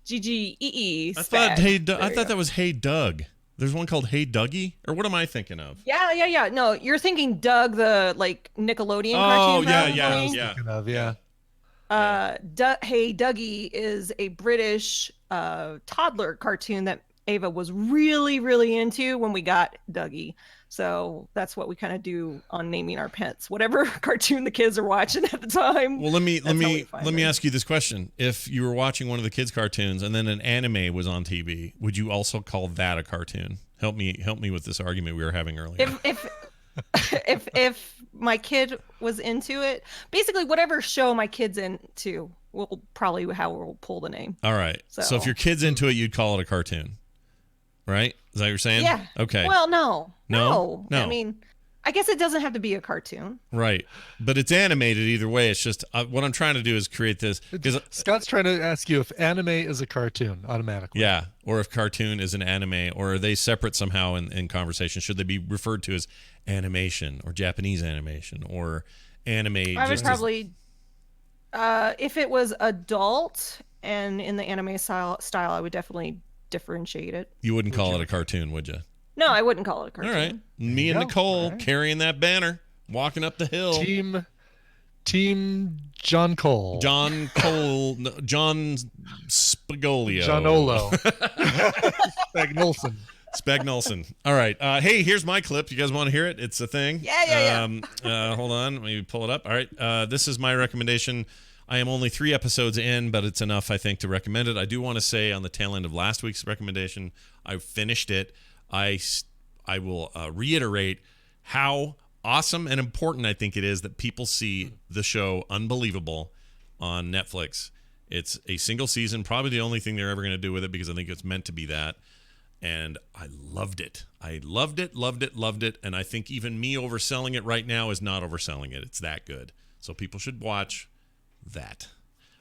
Duggee. I thought that was Hey Doug. There's one called Hey Dougie, or what am I thinking of? Yeah. No, you're thinking Doug, the like Nickelodeon Oh, cartoon. yeah. Speaking of, yeah. Hey Dougie is a British toddler cartoon that Ava was really, really into when we got Dougie. So that's what we kind of do on naming our pets. Whatever cartoon the kids are watching at the time. Well, let me find them. ask you this question: if you were watching one of the kids' cartoons and then an anime was on TV, would you also call that a cartoon? Help me with this argument we were having earlier. If my kid was into it, basically whatever show my kid's into will probably how we'll pull the name. All right. So if your kid's into it, you'd call it a cartoon, right? Is that what you're saying? Yeah. Okay. Well, no. No? I mean, I guess it doesn't have to be a cartoon. Right. But it's animated either way. It's just what I'm trying to do is create this. Scott's trying to ask you if anime is a cartoon automatically. Yeah. Or if cartoon is an anime, or are they separate somehow in conversation? Should they be referred to as animation or Japanese animation or anime? I would probably, if it was adult and in the anime style, I would definitely differentiate it. You wouldn't call it a cartoon, would you? No, I wouldn't call it a cartoon. All right. Me and Nicole carrying that banner, walking up the hill. Team John Cole. John Spaglio. John Olo. Spagnolson. All right. Hey, here's my clip. You guys want to hear it? It's a thing. Yeah. Hold on. Let me pull it up. All right. This is my recommendation. I am only 3 episodes in, but it's enough, I think, to recommend it. I do want to say on the tail end of last week's recommendation, I finished it. I will reiterate how awesome and important I think it is that people see the show Unbelievable on Netflix. It's a single season, probably the only thing they're ever going to do with it, because I think it's meant to be that. And I loved it. I loved it. And I think even me overselling it right now is not overselling it. It's that good. So people should watch that.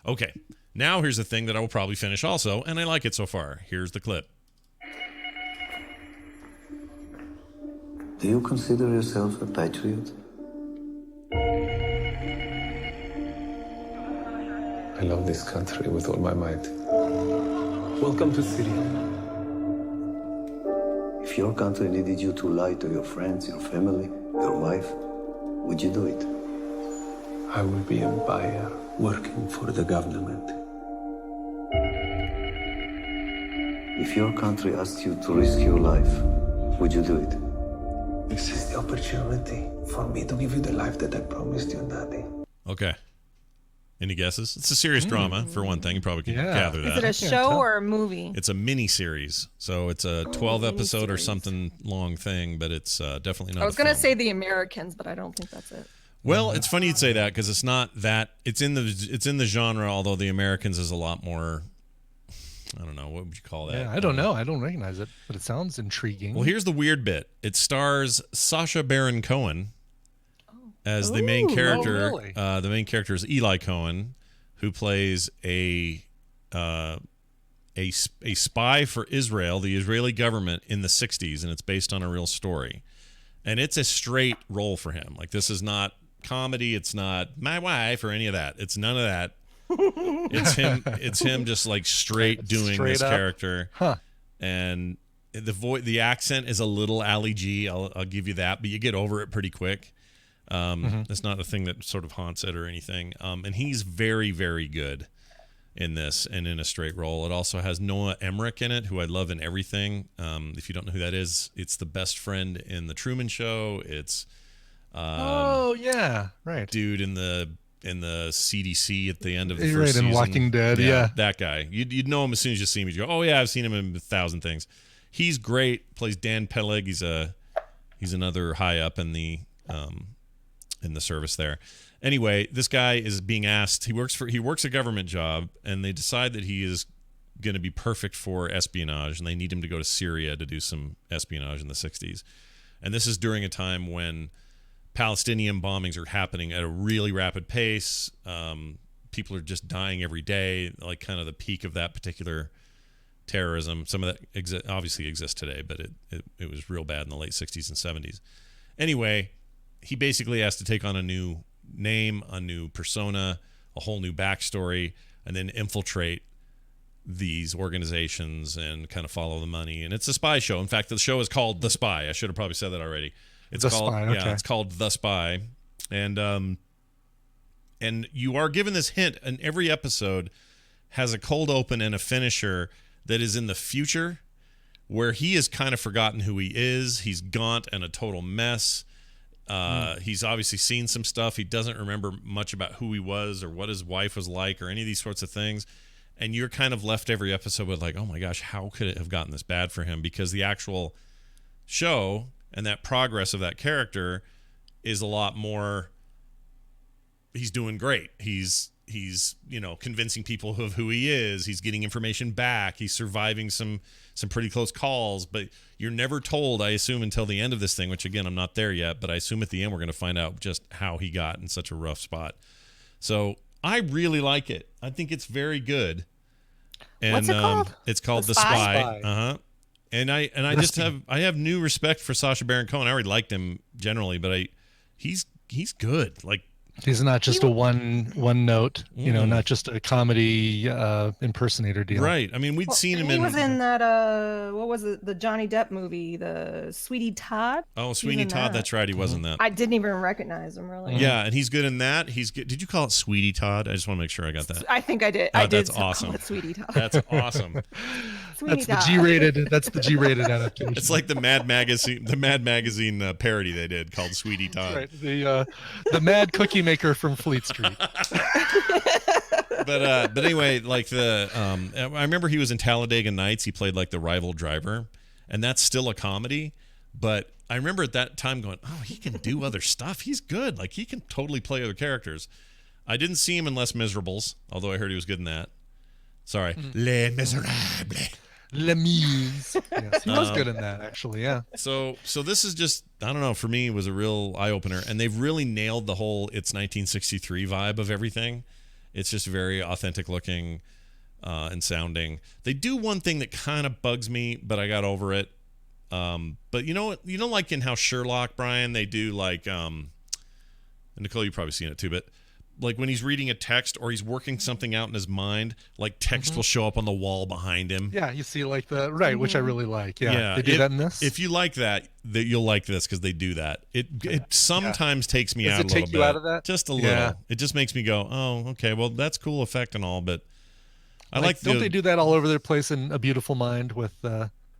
Okay. Now here's the thing that I will probably finish also, and I like it so far. Here's the clip. Do you consider yourself a patriot? I love this country with all my might. Welcome to Syria. If your country needed you to lie to your friends, your family, your wife, would you do it? I will be a buyer working for the government. If your country asked you to risk your life, would you do it? This is the opportunity for me to give you the life that I promised you, Daddy. Okay. Any guesses? It's a serious drama, for one thing. You probably can gather that. Is it a show or a movie? It's a mini-series. So it's a 12-episode or something long thing, but it's definitely not I was going to say The Americans, but I don't think that's it. Well, it's funny you'd say that, because it's not that. It's in the genre, although The Americans is a lot more, I don't know, what would you call that? Yeah, I don't know. I don't recognize it, but it sounds intriguing. Well, here's the weird bit. It stars Sacha Baron Cohen as the main character. Oh, really? The main character is Eli Cohen, who plays a spy for Israel, the Israeli government, in the 60s, and it's based on a real story. And it's a straight role for him. Like, this is not comedy. It's not my wife or any of that. It's none of that. It's him just like straight doing this character. Huh. And the accent is a little Ali G. I'll give you that, but you get over it pretty quick. It's not a thing that sort of haunts it or anything. And he's very, very good in this and in a straight role. It also has Noah Emmerich in it, who I love in everything. If you don't know who that is, it's the best friend in The Truman Show. It's oh yeah, right. Dude in the CDC at the end of the You're first right, in season. Walking Dead, yeah. That guy. You'd know him as soon as you see him. You go, oh yeah, I've seen him in 1,000 things. He's great. Plays Dan Peleg. He's another high up in the service there. Anyway, this guy is being asked. He works a government job, and they decide that he is going to be perfect for espionage, and they need him to go to Syria to do some espionage in the 60s. And this is during a time when Palestinian bombings are happening at a really rapid pace. People are just dying every day, like kind of the peak of that particular terrorism. Some of that obviously exists today, but it was real bad in the late 60s and 70s. Anyway, he basically has to take on a new name, a new persona, a whole new backstory, and then infiltrate these organizations and kind of follow the money. And it's a spy show. In fact, the show is called The Spy. I should have probably said that already. It's called Spy, okay. Yeah, it's called The Spy. And you are given this hint, and every episode has a cold open and a finisher that is in the future, where he has kind of forgotten who he is. He's gaunt and a total mess. He's obviously seen some stuff. He doesn't remember much about who he was or what his wife was like or any of these sorts of things. And you're kind of left every episode with like, oh my gosh, how could it have gotten this bad for him? Because the actual show and that progress of that character is a lot more. He's doing great. He's convincing people of who he is. He's getting information back. He's surviving some pretty close calls, but you're never told, I assume, until the end of this thing, which again, I'm not there yet, but I assume at the end we're going to find out just how he got in such a rough spot. So I really like it. I think it's very good. And What's it called? It's called The Spy. Uh-huh. And I have new respect for Sacha Baron Cohen. I already liked him generally, but he's good. Like, he's not just a one note, not just a comedy impersonator deal. Right. I mean, we'd seen him He was in that what was it? The Johnny Depp movie, the Sweeney Todd. Oh, Sweeney Todd. That's right. He was in that. I didn't even recognize him really. Yeah, and he's good in that. He's good. Did you call it Sweetie Todd? I just want to make sure I got that. I think I did. Oh, I did. that's awesome. Call it Sweetie Todd. That's awesome. Sweeney That's Todd. the G-rated adaptation. It's like the Mad Magazine parody they did called Sweetie Todd. Right. The Mad Cookie Maker from Fleet Street. But anyway, like I remember he was in Talladega Nights. He played like the rival driver, and that's still a comedy. But I remember at that time going, "Oh, he can do other stuff. He's good. Like he can totally play other characters." I didn't see him in Les Miserables, although I heard he was good in that. Sorry, Les Miserables. Les Mis. Yes, he was good in that, actually. Yeah. So this is just, I don't know, for me it was a real eye opener, and they've really nailed the whole it's 1963 vibe of everything. It's just very authentic looking and sounding. They do one thing that kind of bugs me, but I got over it. But you know what? You know, like in how Sherlock, Brian, they do like, and Nicole, you've probably seen it too, but like when he's reading a text or he's working something out in his mind, like text will show up on the wall behind him. Yeah, you see like which I really like. Yeah, they do that in this. If you like that you'll like this because they do that. It sometimes takes me out a little bit. Does it take you out of that? Just a little. Yeah. It just makes me go, oh, okay, well that's cool effect and all, but I like don't they do that all over their place in A Beautiful Mind with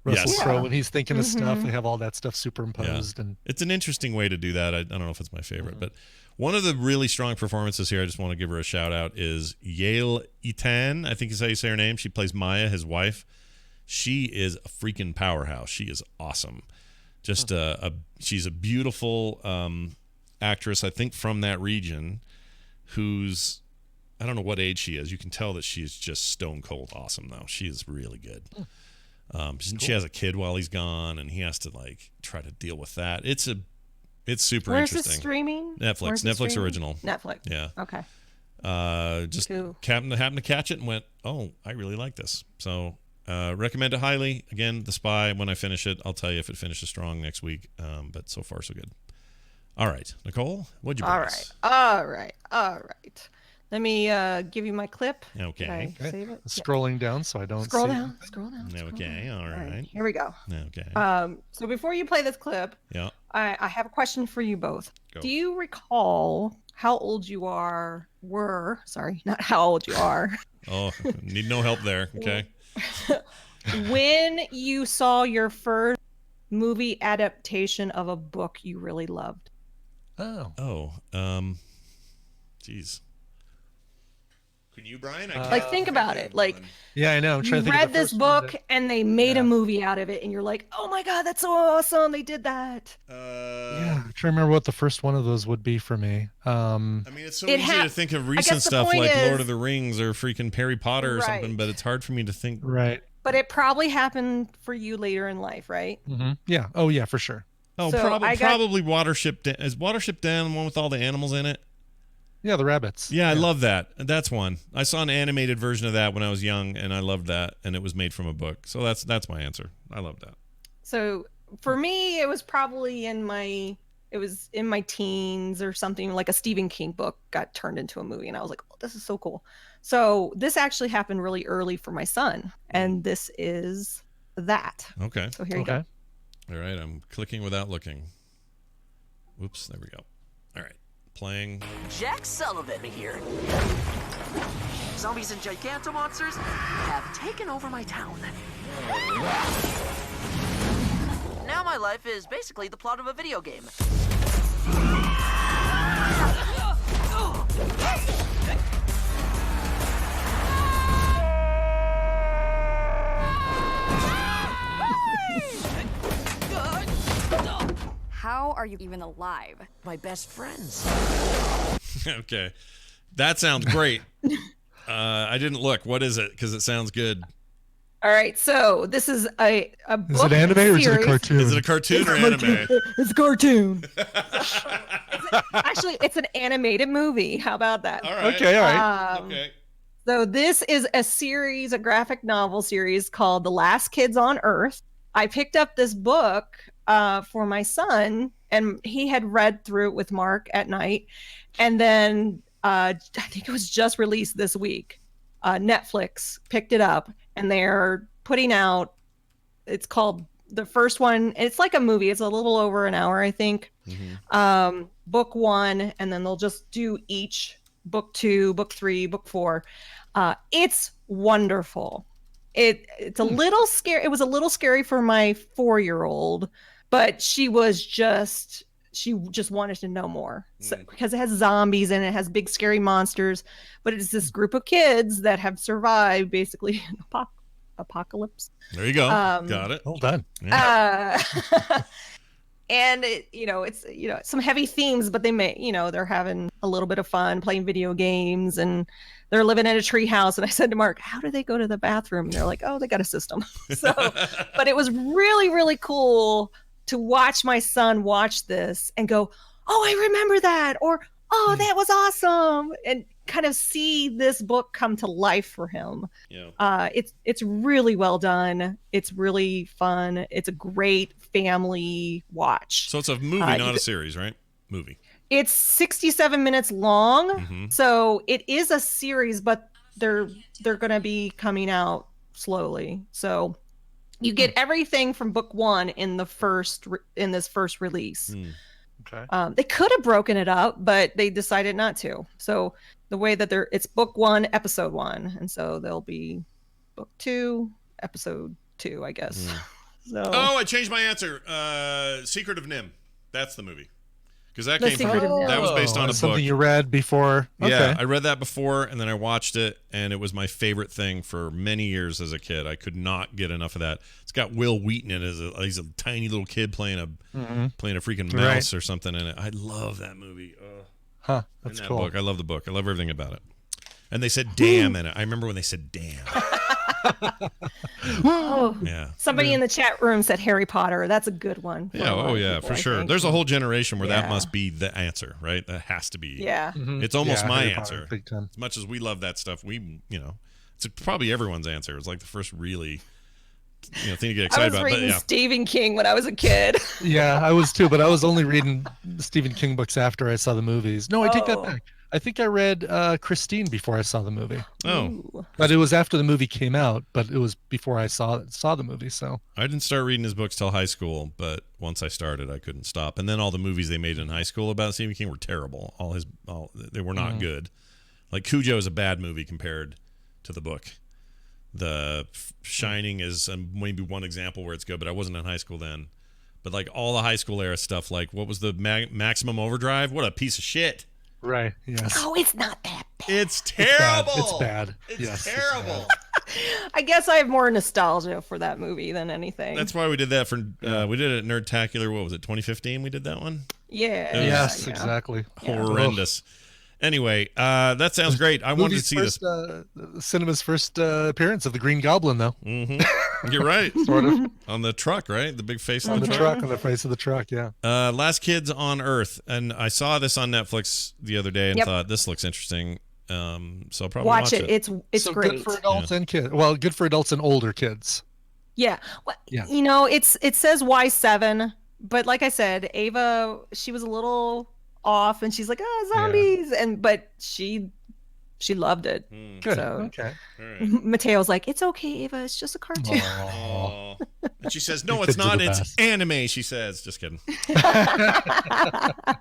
Russell Crowe when he's thinking of stuff? They have all that stuff superimposed, and it's an interesting way to do that. I don't know if it's my favorite, but one of the really strong performances here, I just want to give her a shout out, is Yael Etan. I think is how you say her name. She plays Maya, his wife. She is a freaking powerhouse. She is awesome. Just she's a beautiful actress, I think, from that region, who's, I don't know what age she is. You can tell that she's just stone cold awesome, though. She is really good. She has a kid while he's gone, and he has to like try to deal with that. It's super Where's interesting. Where's it streaming? Netflix original. Netflix. Yeah. Okay. Just Cool. happened to catch it and went, oh, I really like this. So recommend it highly. Again, The Spy. When I finish it, I'll tell you if it finishes strong next week. But so far so good. All right, Nicole, what'd you bring us? All right. Let me give you my clip. Okay. Did I save it? Scrolling down so I don't Scroll see down. Scroll down. Okay. All right. Here we go. Okay. So before you play this clip, Yeah. I have a question for you both. Go. Do you recall how old you were? Sorry, not how old you are. Oh, need no help there. Okay. When you saw your first movie adaptation of a book you really loved? Oh. Geez. Can you, Brian? Think about it. Like, yeah, I know. I'm trying you to think read of the this first one book and they made a movie out of it, and you're like, "Oh my god, that's so awesome! They did that." Yeah, I'm trying to remember what the first one of those would be for me. I mean, it's so easy to think of recent stuff like Lord of the Rings or freaking Harry Potter or something, but it's hard for me to think. Right. But it probably happened for you later in life, right? Mm-hmm. Yeah. Oh, yeah, for sure. Oh, So probably Watership Down. Is Watership Down the one with all the animals in it? Yeah, the rabbits. Yeah, I love that. That's one. I saw an animated version of that when I was young, and I loved that. And it was made from a book, so that's my answer. I love that. So for me, it was probably in my teens or something. Like a Stephen King book got turned into a movie, and I was like, "Oh, this is so cool." So this actually happened really early for my son, and this is that. Okay. So here you go. All right, I'm clicking without looking. Whoops, there we go. All right, playing. Jack Sullivan here. Zombies and gigantomonsters have taken over my town. Now my life is basically the plot of a video game. are you even alive? My best friends. Okay. That sounds great. I didn't look. What is it? Because it sounds good. All right, so this is a book. Is it anime or is it a cartoon? Is it a cartoon or anime? It's a cartoon. Actually, it's an animated movie. How about that? All right. Okay, all right. Okay. So this is a series, a graphic novel series called The Last Kids on Earth. I picked up this book for my son, and he had read through it with Mark at night. And then I think it was just released this week. Netflix picked it up, and they're putting out, it's called the first one. It's like a movie. It's a little over an hour, I think. Book 1, and then they'll just do each book 2, book 3, book 4. It's wonderful. It's a little scary. It was a little scary for my 4-year-old, but she just wanted to know more. So, because it has zombies and it has big scary monsters, but it's this group of kids that have survived basically an apocalypse. There you go. Got it. Well done. And it's some heavy themes, but they're having a little bit of fun playing video games, and they're living in a tree house. And I said to Mark, how do they go to the bathroom? And they're like, oh, they got a system. So, but it was really, really cool to watch my son watch this and go, oh, I remember that, or oh, that was awesome, and kind of see this book come to life for him. Yeah. It's really well done. It's really fun. It's a great family watch. So it's a movie, not a series, right? Movie. It's 67 minutes long. Mm-hmm. So it is a series, but they're going to be coming out slowly. So you get everything from book 1 in this first release. Okay. They could have broken it up, but they decided not to. So the way that it's book 1, episode 1, and so there'll be book 2, episode 2, I guess. So. Oh, I changed my answer. Secret of Nim. That's the movie. Because that The came Secret from of Nim. that was based on a book. Something you read before. Okay. Yeah, I read that before, and then I watched it, and it was my favorite thing for many years as a kid. I could not get enough of that. It's got Will Wheaton in it. He's a tiny little kid playing a freaking mouse or something in it. I love that movie. That's that cool. book. I love the book. I love everything about it. And they said "damn" in it. I remember when they said "damn." Oh, Yeah. Somebody in the chat room said Harry Potter. That's a good one. Yeah, for a lot of yeah, people, for I sure. think. There's a whole generation where that Yeah. must be the answer, right? That has to be. Yeah. It's almost my Harry Potter, answer. big time. As much as we love that stuff, it's probably everyone's answer. It's like the first really, thing to get I excited was about. But reading yeah, Stephen King when I was a kid. Yeah, I was too, but I was only reading Stephen King books after I saw the movies. No, I take that back. I think I read Christine before I saw the movie. Oh. But it was after the movie came out, but it was before I saw the movie, so. I didn't start reading his books till high school, but once I started, I couldn't stop. And then all the movies they made in high school about Stephen King were terrible. They were not good. Like Cujo is a bad movie compared to the book. The Shining is maybe one example where it's good, but I wasn't in high school then. But like all the high school era stuff, like what was the Maximum Overdrive? What a piece of shit. Right. Yes. Oh, it's not that bad. It's terrible. It's bad. It's terrible. I guess I have more nostalgia for that movie than anything. That's why we did that for. We did it at Nerdtacular. What was it? 2015. We did that one. Yeah. Yes, yeah. exactly. Horrendous. Anyway, that sounds great. I wanted to see this. Cinema's first appearance of the Green Goblin, though. Mm-hmm. You're right. Sort of. On the truck, right? The big face On the truck, on the face of the truck, yeah. Last Kids on Earth. And I saw this on Netflix the other day and Yep. thought, this looks interesting. So I'll probably Watch it. It's so great. good for adults and kids. Well, good for adults and older kids. Yeah. Well, Yeah. it says Y7, but like I said, Ava, she was a little off, and she's like, zombies, but she loved it. Good. So Okay. Mateo's like, it's okay, Ava, it's just a cartoon. Aw. And she says, no, Your it's kids are not. the It's best. anime, she says. Just kidding.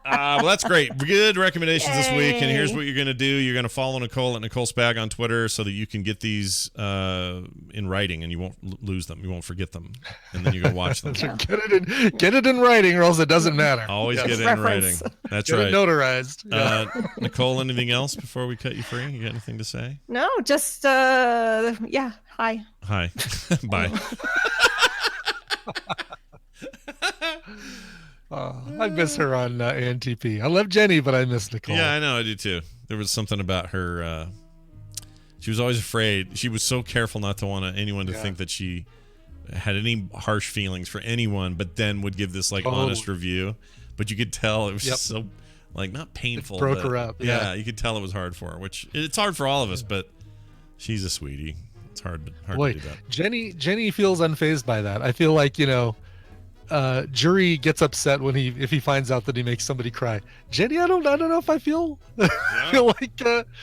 Well, that's great. Good recommendations this week. And here's what you're going to do. You're going to follow Nicole at Nicole Spag on Twitter so that you can get these in writing and you won't lose them. You won't forget them. And then you go watch them. Get it in writing, or else it doesn't matter. Always Yes. get it in writing. That's Get right. it notarized. Yeah. Nicole, anything else before we cut you free? You got anything to say? No, just hi. Hi. Bye. I miss her on ANTP. I love Jenny, but I miss Nicole. Yeah, I know. I do too. There was something about her. She was always afraid. She was so careful not to want anyone to think that she had any harsh feelings for anyone, but then would give this honest review. But you could tell it was just so not painful. It broke but, her up. Yeah, you could tell it was hard for her, which it's hard for all of us, but she's a sweetie. It's hard to do that. Jenny feels unfazed by that. I feel like, Jury gets upset if he finds out that he makes somebody cry. Jenny, I don't know if I feel feel like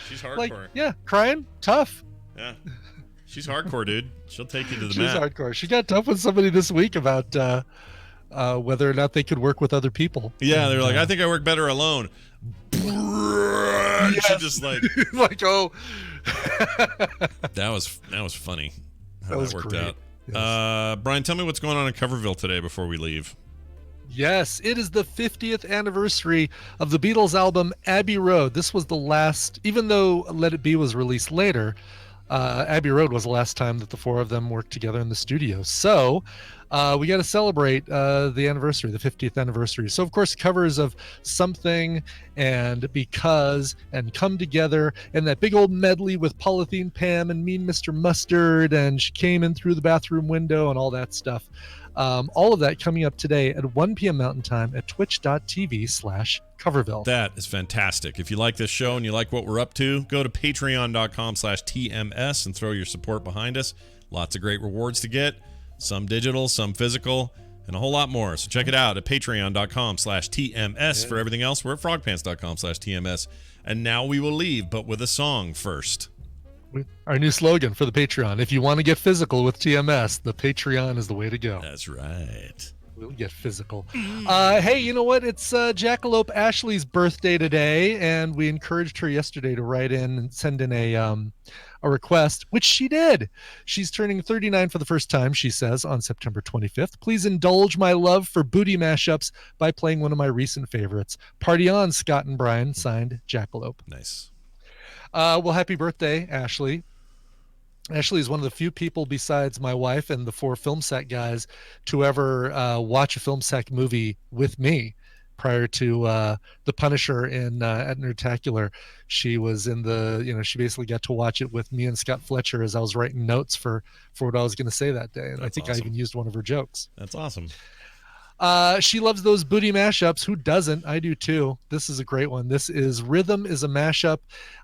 she's hardcore. Crying, tough. Yeah, she's hardcore, dude. She'll take you to the She's mat. hardcore. She got tough with somebody this week about whether or not they could work with other people. Yeah, they're like, I think I work better alone. She just that was funny. How That was worked great. out. Yes. Brian, tell me what's going on in Coverville today before we leave. Yes, it is the 50th anniversary of the Beatles album Abbey Road. This was the last, even though Let It Be was released later, Abbey Road was the last time that the four of them worked together in the studio. So we got to celebrate the anniversary, the 50th anniversary. So, of course, covers of Something and Because and Come Together and that big old medley with Polythene Pam and Mean Mr. Mustard and She Came In Through the Bathroom Window and all that stuff. All of that coming up today at 1 p.m. Mountain Time at twitch.tv/Coverville. That is fantastic. If you like this show and you like what we're up to, go to patreon.com/TMS and throw your support behind us. Lots of great rewards to get. Some digital, some physical, and a whole lot more. So check it out at patreon.com/TMS. For everything else, we're at frogpants.com/TMS. And now we will leave, but with a song first. Our new slogan for the Patreon. If you want to get physical with TMS, the Patreon is the way to go. That's right. We'll get physical. Hey, you know what? It's Jackalope Ashley's birthday today, and we encouraged her yesterday to write in and send in a request, which she did. She's turning 39 for the first time, she says, on September 25th. Please indulge my love for booty mashups by playing one of my recent favorites. Party on, Scott and Brian, signed Jackalope. Nice. Well, happy birthday, Ashley. Ashley is one of the few people besides my wife and the four Film Sack guys to ever watch a Film Sack movie with me. Prior to The Punisher at Nerdtacular, she was in she basically got to watch it with me and Scott Fletcher as I was writing notes for what I was going to say that day. And I think awesome. I even used one of her jokes. That's awesome. She loves those booty mashups. Who doesn't? I do too. This is a great one. This is Rhythm is a Mashup.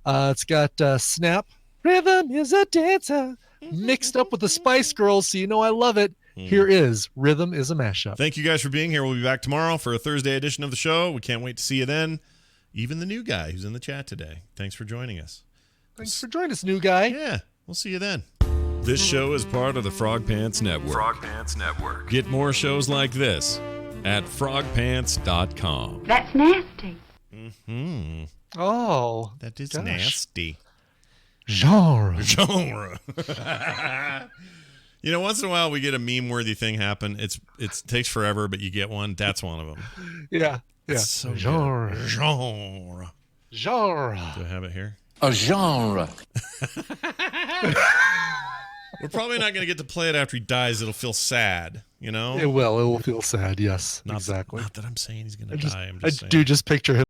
It's got Snap. Rhythm is a dancer mixed up with the Spice Girls, so you know I love it. Here is Rhythm is a Mashup. Thank you guys for being here. We'll be back tomorrow for a Thursday edition of the show. We can't wait to see you then. Even the new guy who's in the chat today. Thanks for joining us. Thanks for joining us, new guy. Yeah, we'll see you then. This show is part of the Frog Pants Network. Frog Pants Network. Get more shows like this at frogpants.com. That's nasty. Mm-hmm. Oh, that is nasty. Genre. Once in a while we get a meme-worthy thing happen. It takes forever, but you get one. That's one of them. Yeah. It's so genre. Good. Genre. Do I have it here? A genre. We're probably not going to get to play it after he dies. It'll feel sad, It will. It will feel sad, yes. Exactly. Not that I'm saying he's going to die. I'm just saying. I do just picture him